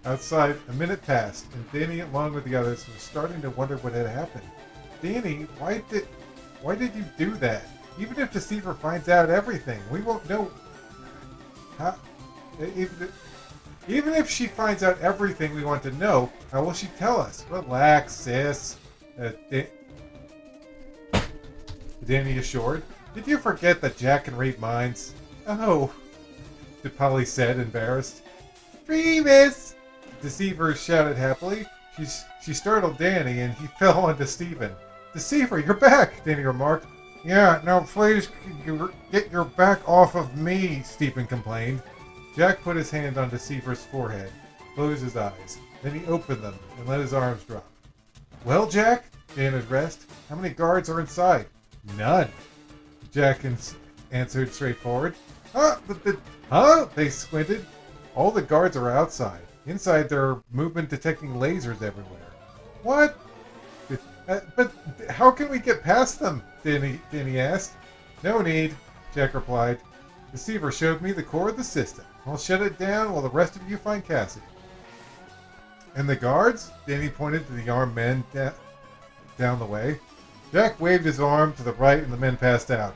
Speaker 1: Outside, a minute passed, and Danny, along with the others, was starting to wonder what had happened. Danny, why did you do that? Even if Deceiver finds out everything, we won't know. How? Even if she finds out everything we want to know, how will she tell us? Relax, sis. Danny assured. Did you forget that Jack can read minds? Oh, Polly said, embarrassed. Remus! Deceiver shouted happily. She startled Danny, and he fell onto Stephen. Deceiver, you're back, Danny remarked. Yeah, now please get your back off of me, Stephen complained. Jack put his hand on Deceiver's forehead, closed his eyes. Then he opened them and let his arms drop. Well, Jack? Dan addressed. How many guards are inside? None. Jack answered straightforward. Huh? Huh? They squinted. All the guards are outside. Inside, there are movement-detecting lasers everywhere. What? But how can we get past them? Danny asked. No need, Jack replied. Deceiver showed me the core of the system. I'll shut it down while the rest of you find Cassie. And the guards? Danny pointed to the armed men down the way. Jack waved his arm to the right and the men passed out.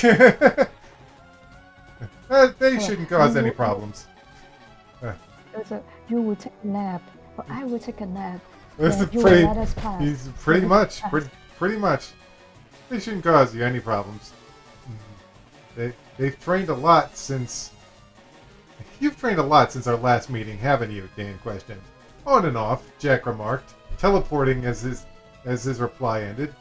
Speaker 1: They shouldn't cause any problems.
Speaker 2: You will take a nap, or I will take a nap.
Speaker 1: This is
Speaker 2: You will let us pass.
Speaker 1: He's pretty much. They shouldn't cause you any problems. They've trained a lot since... You've trained a lot since our last meeting, haven't you? Dan questioned. On and off, Jack remarked, teleporting as his reply ended.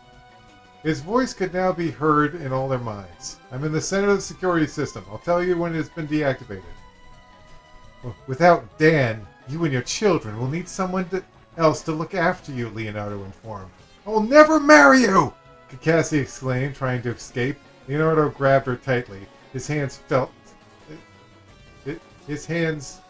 Speaker 1: His voice could now be heard in all their minds. I'm in the center of the security system. I'll tell you when it's been deactivated. Without Dan, you and your children will need someone else to look after you, Leonardo informed. I will never marry you! Cassie exclaimed, trying to escape. Leonardo grabbed her tightly. His hands felt... His hands...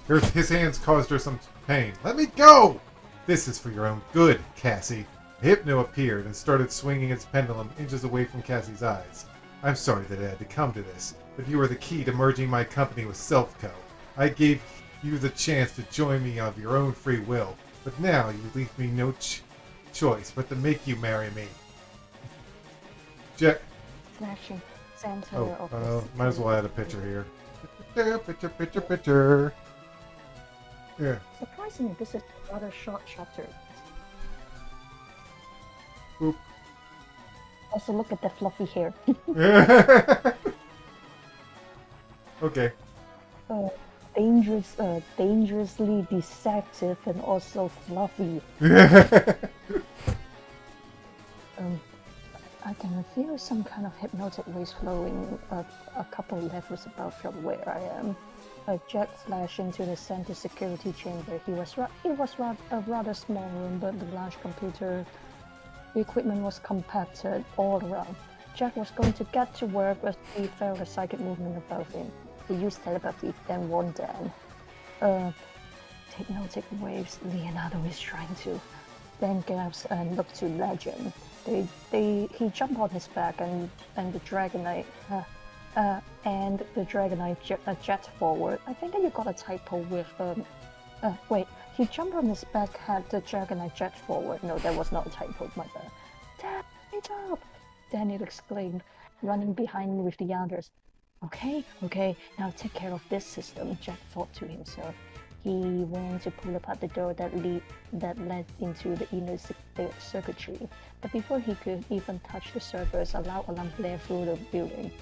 Speaker 1: His hands caused her some pain. Let me go! This is for your own good, Cassie. A hypno appeared and started swinging its pendulum inches away from Cassie's eyes. I'm sorry that it had to come to this, but you were the key to merging my company with Selfco. I gave you the chance to join me of your own free will, but now you leave me no choice but to make you marry me. Jack.
Speaker 2: Flashing center of
Speaker 1: might as well add a picture here. Picture. Yeah.
Speaker 2: Surprisingly, this is a rather short chapter.
Speaker 1: Boop.
Speaker 2: Also, look at the fluffy hair.
Speaker 1: Okay.
Speaker 2: Dangerously deceptive and also fluffy. I can feel some kind of hypnotic waves flowing a couple levels above from where I am. Jack flashed into the center security chamber. It was a rather small room, but the large computer equipment was compacted all around. Jack was going to get to work when he felt a psychic movement above him. He used telepathy, then warned Dan. Hypnotic waves, Leonardo is trying to. Dan gasped and looked to Legend. He jumped on his back and the Dragonite jet forward. I think that you got a typo with wait. He jumped on his back, had the Dragonite jet forward. No, that was not a typo, my bad. Dad, wait up! Daniel exclaimed, running behind with the others. Okay, now take care of this system, Jack thought to himself. He went to pull apart the door that led into the inner circuitry, but before he could even touch the servers, a loud alarm blared through the building.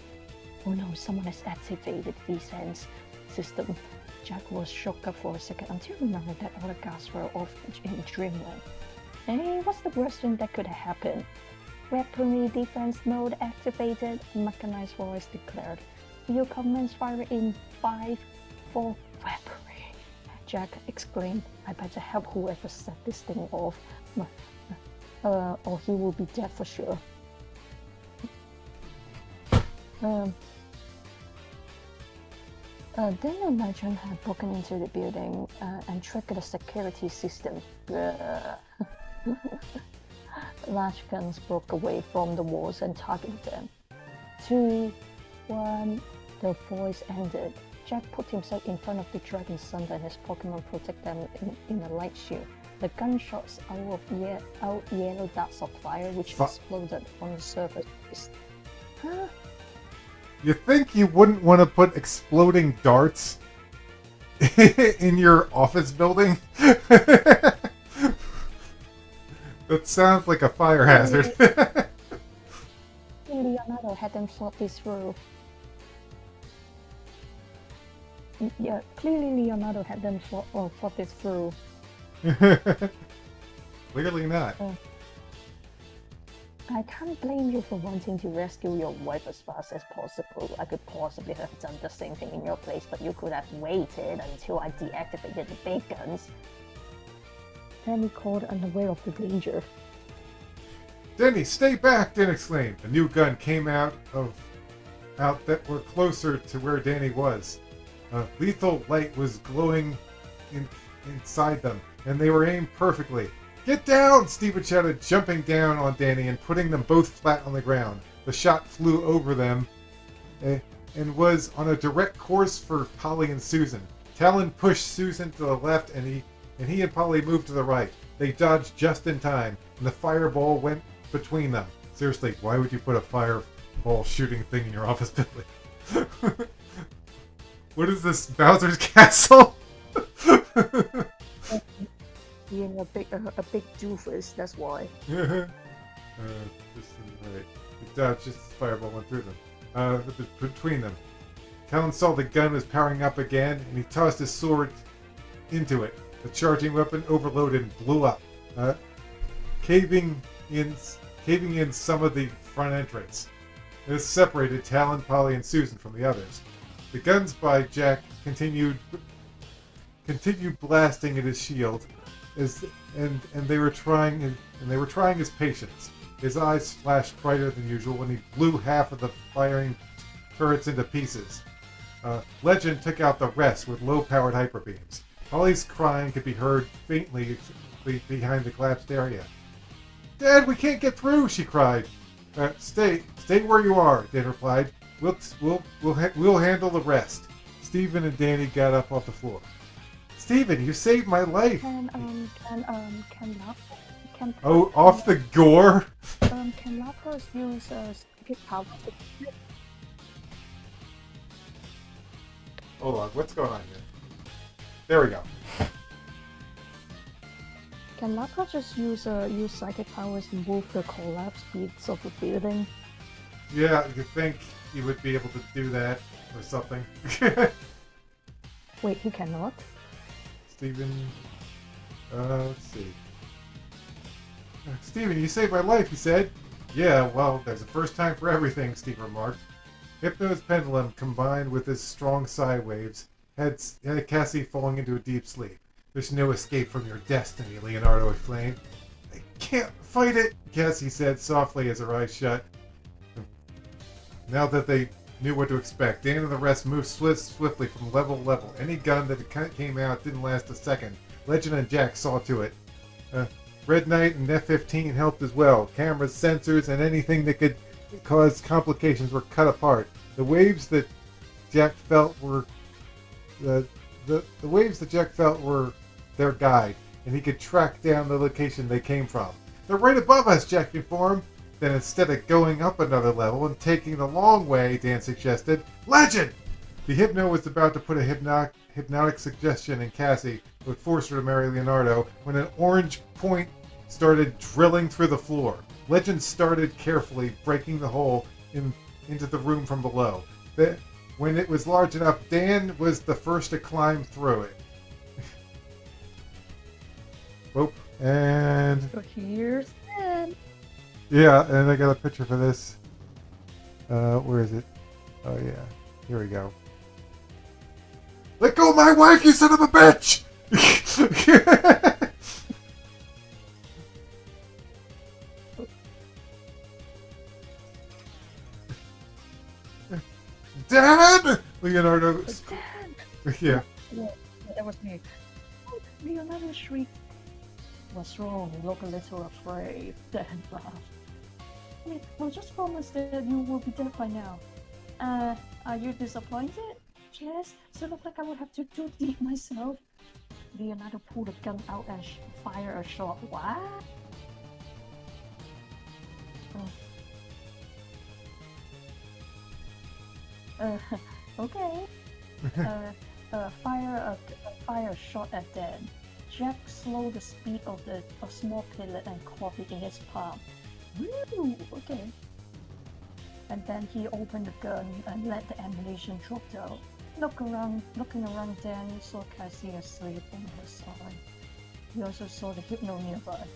Speaker 2: Oh no, someone has activated the defense system. Jack was shocked up for a second until he remembered that all the guards were off in dreamland. Hey, what's the worst thing that could have happened? Weaponry defense mode activated, mechanized voice declared. You commence firing in 5, 4, weaponry. Jack exclaimed, I better help whoever set this thing off, or he will be dead for sure. Then a Legend had broken into the building and triggered a security system. Large guns broke away from the walls and targeted them. 2, 1, the voice ended. Jack put himself in front of the dragon's son and his Pokemon protect them in a light shield. The gunshots out yellow darts of fire which exploded on the surface. Huh?
Speaker 1: You think you wouldn't want to put exploding darts in your office building? That sounds like a fire hazard.
Speaker 2: Leonardo hadn't thought this through. Yeah, clearly Leonardo hadn't thought this through.
Speaker 1: Clearly not.
Speaker 2: I can't blame you for wanting to rescue your wife as fast as possible. I could possibly have done the same thing in your place, but you could have waited until I deactivated the big guns. Danny called, unaware of the danger.
Speaker 1: Denny, stay back! Dan exclaimed. A new gun came out that were closer to where Danny was. Lethal light was glowing inside them, and they were aimed perfectly. Get down! Steven shouted, jumping down on Danny and putting them both flat on the ground. The shot flew over them and was on a direct course for Polly and Susan. Talon pushed Susan to the left, and he and Polly moved to the right. They dodged just in time, and the fireball went between them. Seriously, why would you put a fireball shooting thing in your office building? What is this, Bowser's Castle?
Speaker 2: Being a big doofus, that's why.
Speaker 1: Right. They dodged just as fireball went through them. Between them. Talon saw the gun was powering up again, and he tossed his sword into it. The charging weapon overloaded and blew up, caving in some of the front entrance. This separated Talon, Polly, and Susan from the others. The guns by Jack continued blasting at his shield, and they were trying his patience. His eyes flashed brighter than usual when he blew half of the firing turrets into pieces. Legend took out the rest with low-powered hyperbeams. Polly's crying could be heard faintly behind the collapsed area. "Dad, we can't get through!" she cried. Stay where you are," Dan replied. We'll handle the rest." Stephen and Danny got up off the floor. "Stephen, you saved my life." Oh, off the gore.
Speaker 2: Can Lapras use psychic power?
Speaker 1: Hold on, what's going on here? There we go.
Speaker 2: Can Lapras just use psychic powers to move the collapse speeds of the building?
Speaker 1: Yeah, you think you would be able to do that or something.
Speaker 2: Wait, he cannot?
Speaker 1: Stephen, let's see. "Stephen, you saved my life," he said. "Yeah, well, there's a first time for everything," Steve remarked. Hypno's pendulum, combined with his strong psi waves, had Cassie falling into a deep sleep. "There's no escape from your destiny," Leonardo exclaimed. "I can't fight it," Cassie said softly as her eyes shut. Now that they knew what to expect, Dan and the rest moved swiftly from level to level. Any gun that came out didn't last a second. Legend and Jack saw to it. Red Knight and F-15 helped as well. Cameras, sensors, and anything that could cause complications were cut apart. The waves that Jack felt were the waves that Jack felt were their guide, and he could track down the location they came from. "They're right above us," Jack informed. Then instead of going up another level and taking the long way, Dan suggested, "Legend!" The Hypno was about to put a hypnotic suggestion in Cassie, but forced her to marry Leonardo, when an orange point started drilling through the floor. Legend started carefully breaking the hole into the room from below. When it was large enough, Dan was the first to climb through it. Whoop. And
Speaker 2: So here's Dan.
Speaker 1: yeah, and I got a picture for this. Where is it? Oh yeah, here we go. "Let go of my wife, you son of a bitch!" "Dad!" Leonardo.
Speaker 2: Dan!
Speaker 1: Yeah.
Speaker 2: Yeah, that was me. Oh, Leonardo shrieked. "What's wrong? You look a little afraid." Dan laughed. "Wait, I just promised that you will be dead by now. Are you disappointed?" "Yes, so it looked like I would have to do it myself." Leonardo pulled a gun out and fired a shot. What? Okay. Fire a shot at Dan. Jack slowed the speed of a small pellet and caught it in his palm. Woo! Okay. And then he opened the gun and let the ammunition drop down. Looking around, Dan saw Cassie asleep on her side. He also saw the Hypno nearby.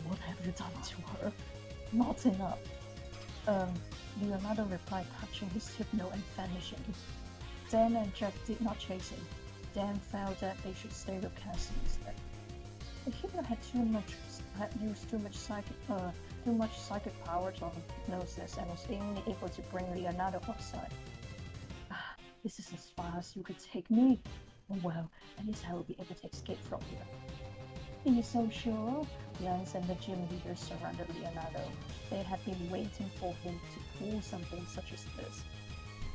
Speaker 2: "What have you done to her?" "Not enough." Leonardo replied, touching his Hypno and vanishing. Dan and Jack did not chase him. Dan felt that they should stay with Cassie instead. The healer had used too much psychic powers on hypnosis and was only able to bring Leonardo outside. This is as far as you could take me. Well, at least I will be able to escape from here. Are you so sure? Lance and the gym leaders surrounded Leonardo. They had been waiting for him to pull something such as this.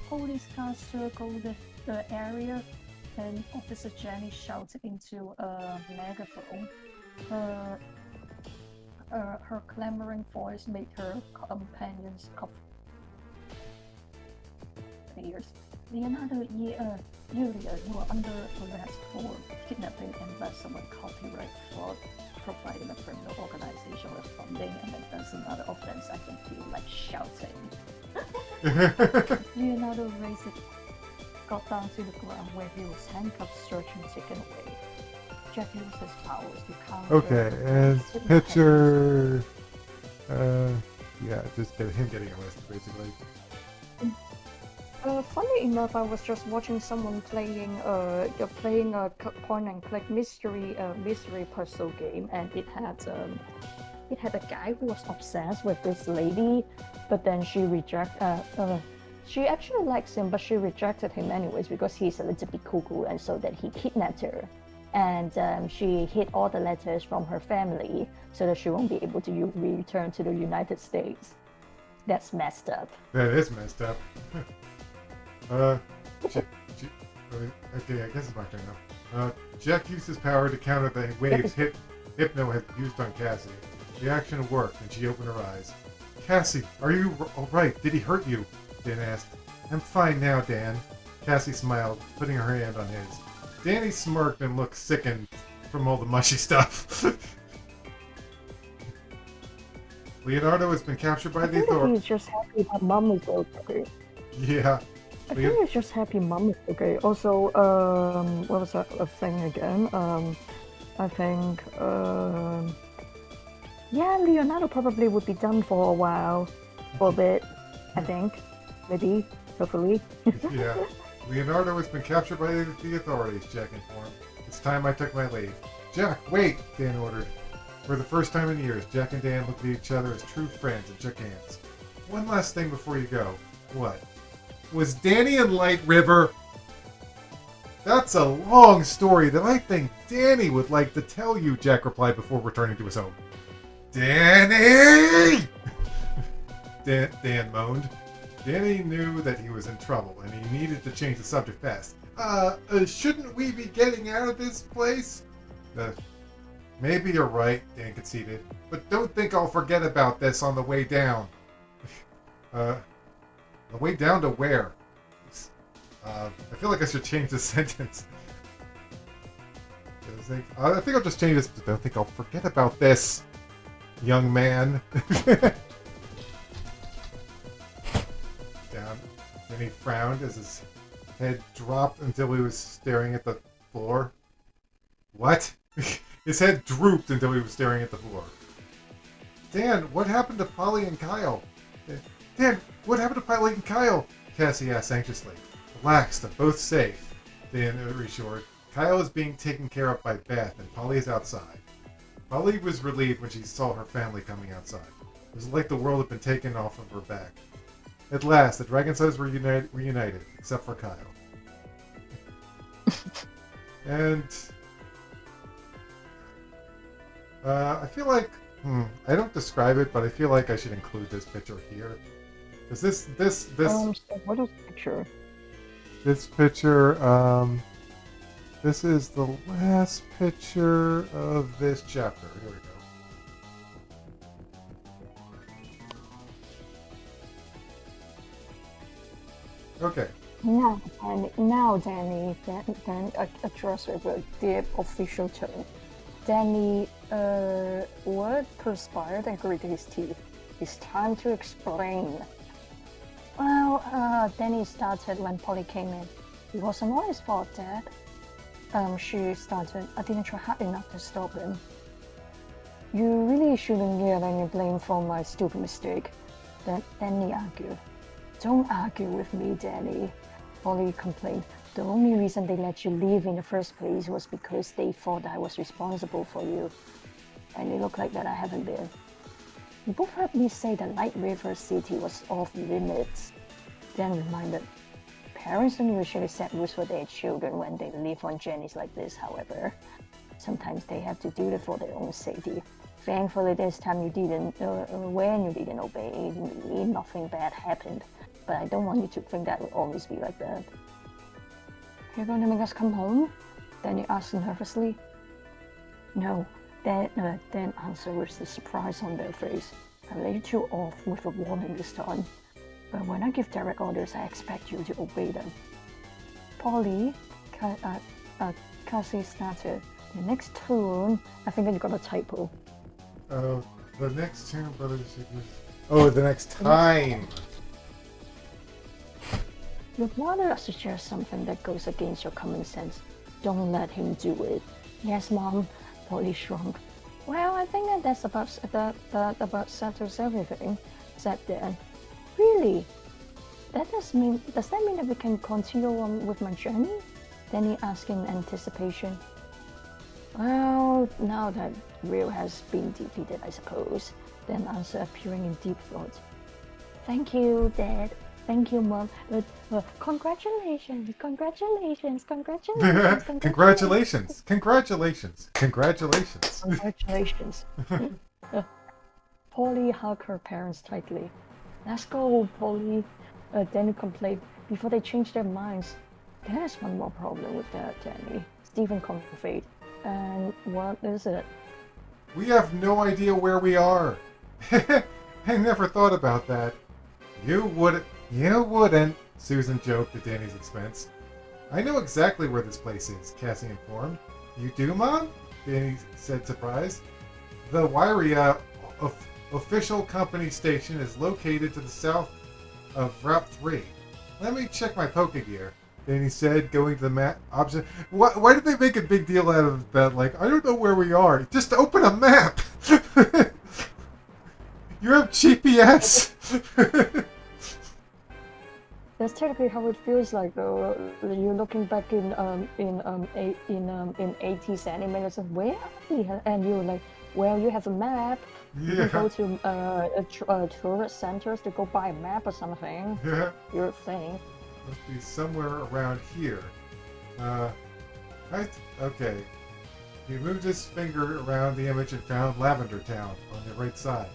Speaker 2: Police cars circled the area, and Officer Jenny shouted into a megaphone. Her clamoring voice made her companions cough ears. Leonardo, Yulia, you are under arrest for kidnapping and embezzlement, copyright fraud, providing a criminal organization with funding, and a dozen other offenses. I can feel like shouting. Leonardo raised it, got down to the ground where he was handcuffed, searched, and taken away. Jack used his powers to counter.
Speaker 1: Okay, and picture. Yeah, just him getting arrested, basically.
Speaker 2: Funny enough, I was just watching someone playing a point and click mystery puzzle game, and it had a guy who was obsessed with this lady, but then she she actually likes him, but she rejected him anyways because he's a little bit cuckoo, and so that he kidnapped her, and she hid all the letters from her family so that she won't be able to return to the United States. That's messed up.
Speaker 1: That is messed up. Okay, I guess it's my turn now. Jack used his power to counter the waves Hypno had used on Cassie. The action worked, and she opened her eyes. Cassie, are you alright? Did he hurt you? Dan asked. I'm fine now, Dan. Cassie smiled, putting her hand on his. Danny smirked and looked sickened from all the mushy stuff. Leonardo has been captured by the authorities.
Speaker 2: He's just happy that Mom is okay.
Speaker 1: Yeah.
Speaker 2: I think he's just happy Mom is okay. Also, what was that thing again? I think, yeah, Leonardo probably would be done for a while, for a bit. I think, maybe, hopefully.
Speaker 1: Yeah. Leonardo has been captured by the authorities, Jack informed. It's time I took my leave. Jack, wait, Dan ordered. For the first time in years, Jack and Dan looked at each other as true friends and shook hands. One last thing before you go. What? Was Danny in Light River? That's a long story that I think Danny would like to tell you, Jack replied before returning to his home. Danny! Dan moaned. Danny knew that he was in trouble, and he needed to change the subject fast. Shouldn't we be getting out of this place? Maybe you're right, Dan conceded. But don't think I'll forget about this on the way down. The way down to where? I feel like I should change this sentence. I think I'll just change this. Don't think I'll forget about this, young man. Down. Then he frowned as his head dropped until he was staring at the floor. What? His head drooped until he was staring at the floor. Dan, what happened to Polly and Kyle? Dan, what happened to Polly and Kyle? Cassie asked anxiously. Relax, they're both safe. Dan reassured. Kyle is being taken care of by Beth, and Polly is outside. Polly was relieved when she saw her family coming outside. It was like the world had been taken off of her back. At last, the Dragonsides were reunited, except for Kyle. And I feel like I don't describe it, but I feel like I should include this picture here. Is this
Speaker 2: what is the picture?
Speaker 1: This picture, this is the last picture of this chapter. Here we go. Okay.
Speaker 2: Now, Danny, then address with the official tone. Danny, what perspired and gritted his teeth. It's time to explain. Well, Danny started when Polly came in. It wasn't all his fault, Dad. She started. I didn't try hard enough to stop him. You really shouldn't get any blame for my stupid mistake. Then Danny argued. Don't argue with me, Danny, Polly complained. The only reason they let you leave in the first place was because they thought I was responsible for you. And it looked like that I haven't been. You both heard me say that Light River City was off limits. Then reminded, parents don't usually set rules for their children when they live on journeys like this, however. Sometimes they have to do it for their own safety. Thankfully this time you didn't, when you didn't obey me, nothing bad happened. But I don't want you to think that will always be like that. You're going to make us come home? Danny asked nervously. No, Dan answered with the surprise on their face. I let you two off with a warning this time. But when I give direct orders, I expect you to obey them. Polly, Cassie started. The next tune, I think I got a typo.
Speaker 1: Oh, the next tune, brothers and sisters. Oh, the next time.
Speaker 2: You'd rather suggest something that goes against your common sense. Don't let him do it. Yes, Mom. Polly shrunk. Well, I think that's about settles everything, said Dan. Really? Does that mean that we can continue on with my journey? Danny asked in anticipation. Well, now that Real has been defeated, I suppose. Dan answered, appearing in deep thought. Thank you, Dad. Thank you, Mom. Congratulations, congratulations, congratulations,
Speaker 1: Congratulations, congratulations, congratulations.
Speaker 2: Congratulations. Polly hugged her parents tightly. Let's go, Polly. Danny complained before they changed their minds. There's one more problem with that, Danny. Stephen conveyed. And what is it?
Speaker 1: We have no idea where we are. I never thought about that. You wouldn't, Susan joked at Danny's expense. I know exactly where this place is, Cassie informed. You do, Mom? Danny said, surprised. The Wiria official company station is located to the south of Route 3. Let me check my Pokegear, Danny said, going to the map option. Why did they make a big deal out of that? Like, I don't know where we are. Just open a map! You have GPS!
Speaker 2: That's technically how it feels like, though. You're looking back in 80s anime, and it's like, where are we? And you're like, well, you have a map. You can go to tourist centers to go buy a map or something.
Speaker 1: Yeah.
Speaker 2: Your thing.
Speaker 1: Must be somewhere around here. Right? Okay. He moved his finger around the image and found Lavender Town on the right side.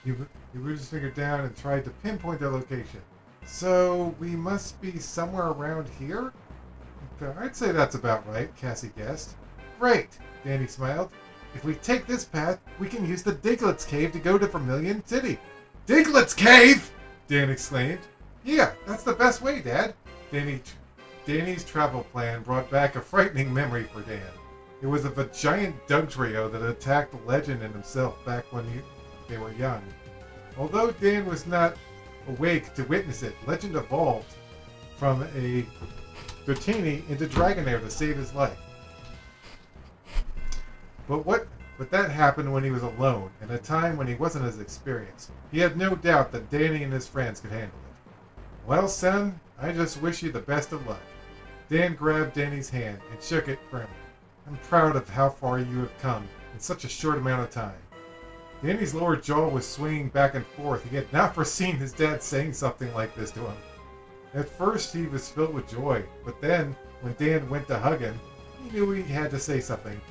Speaker 1: He moved his finger down and tried to pinpoint their location. So, we must be somewhere around here? Okay, I'd say that's about right, Cassie guessed. Great, Danny smiled. If we take this path, we can use the Diglett's Cave to go to Vermilion City. Diglett's Cave! Dan exclaimed. Yeah, that's the best way, Dad. Danny's travel plan brought back a frightening memory for Dan. It was of a giant Dugtrio that attacked Legend and himself back when they were young. Although Dan was not awake to witness it, Legend evolved from a Dratini into Dragonair to save his life. But that happened when he was alone, in a time when he wasn't as experienced. He had no doubt that Danny and his friends could handle it. Well, son, I just wish you the best of luck. Dan grabbed Danny's hand and shook it firmly. I'm proud of how far you have come in such a short amount of time. Danny's lower jaw was swinging back and forth. He had not foreseen his dad saying something like this to him. At first, he was filled with joy, but then, when Dan went to hug him, he knew he had to say something.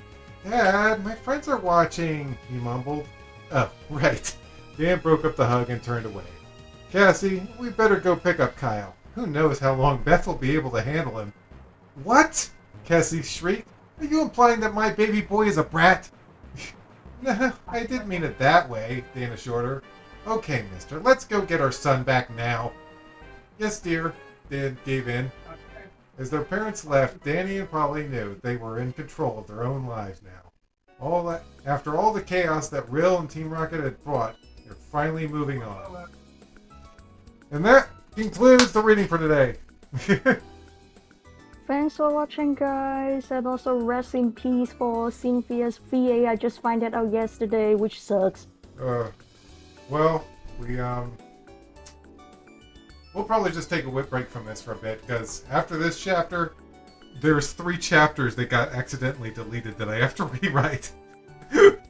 Speaker 1: Dad, my friends are watching, he mumbled. Oh, right. Dan broke up the hug and turned away. Cassie, we better go pick up Kyle. Who knows how long Beth will be able to handle him. What? Cassie shrieked. Are you implying that my baby boy is a brat? No, I didn't mean it that way, Dan assured her. Okay, mister, let's go get our son back now. Yes, dear, Dan gave in. As their parents left, Danny and Polly knew they were in control of their own lives now. After all the chaos that Rill and Team Rocket had brought, they're finally moving on. And that concludes the reading for today.
Speaker 2: Thanks for watching, guys, and also rest in peace for Cynthia's VA. I just found that out yesterday, which sucks.
Speaker 1: Well, we'll probably just take a whip break from this for a bit, because after this chapter, there's 3 chapters that got accidentally deleted that I have to rewrite. It's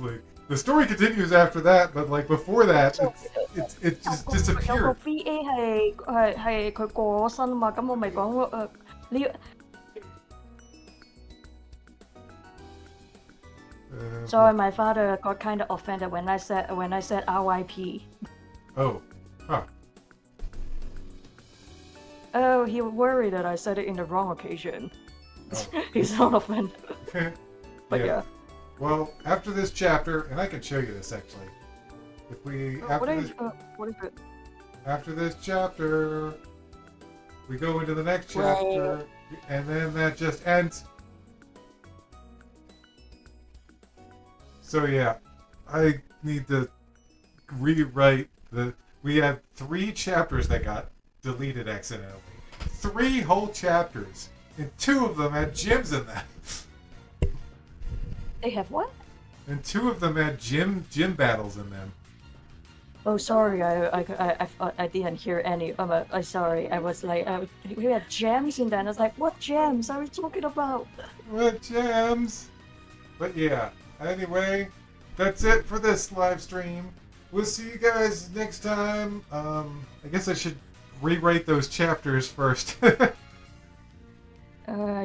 Speaker 1: like, the story continues after that, but like before that, it just
Speaker 2: 有個
Speaker 1: disappeared.
Speaker 2: VA 係佢過咗身嘛，咁我咪講你 Sorry, my father got kind of offended when I said RIP.
Speaker 1: Oh, huh.
Speaker 2: Oh, he worried that I said it in the wrong occasion.
Speaker 1: Oh.
Speaker 2: He's not offended. But yeah.
Speaker 1: Well, after this chapter, and I can show you this actually. If we
Speaker 2: What is it?
Speaker 1: after this chapter, we go into the next chapter, and then that just ends. So yeah, I need to rewrite the. We had 3 chapters that got deleted accidentally. 3 whole chapters, and 2 of them had gyms in them.
Speaker 2: They have what?
Speaker 1: And 2 of them had gym battles in them.
Speaker 2: Oh, sorry, I didn't hear any. I'm sorry. I was like, we had gems in there. And I was like, what gems are we talking about?
Speaker 1: What gems? But yeah. Anyway, that's it for this live stream. We'll see you guys next time. I guess I should rewrite those chapters first.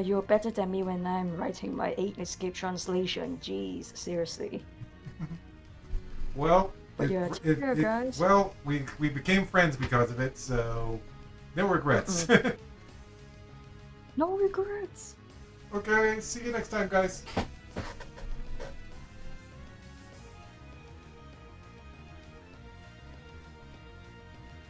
Speaker 2: You're better than me when I'm writing my 8 escape translation. Jeez, seriously.
Speaker 1: Well,
Speaker 2: But yeah, take care, guys.
Speaker 1: Well, we became friends because of it, so no regrets.
Speaker 2: No regrets.
Speaker 1: Okay, see you next time, guys.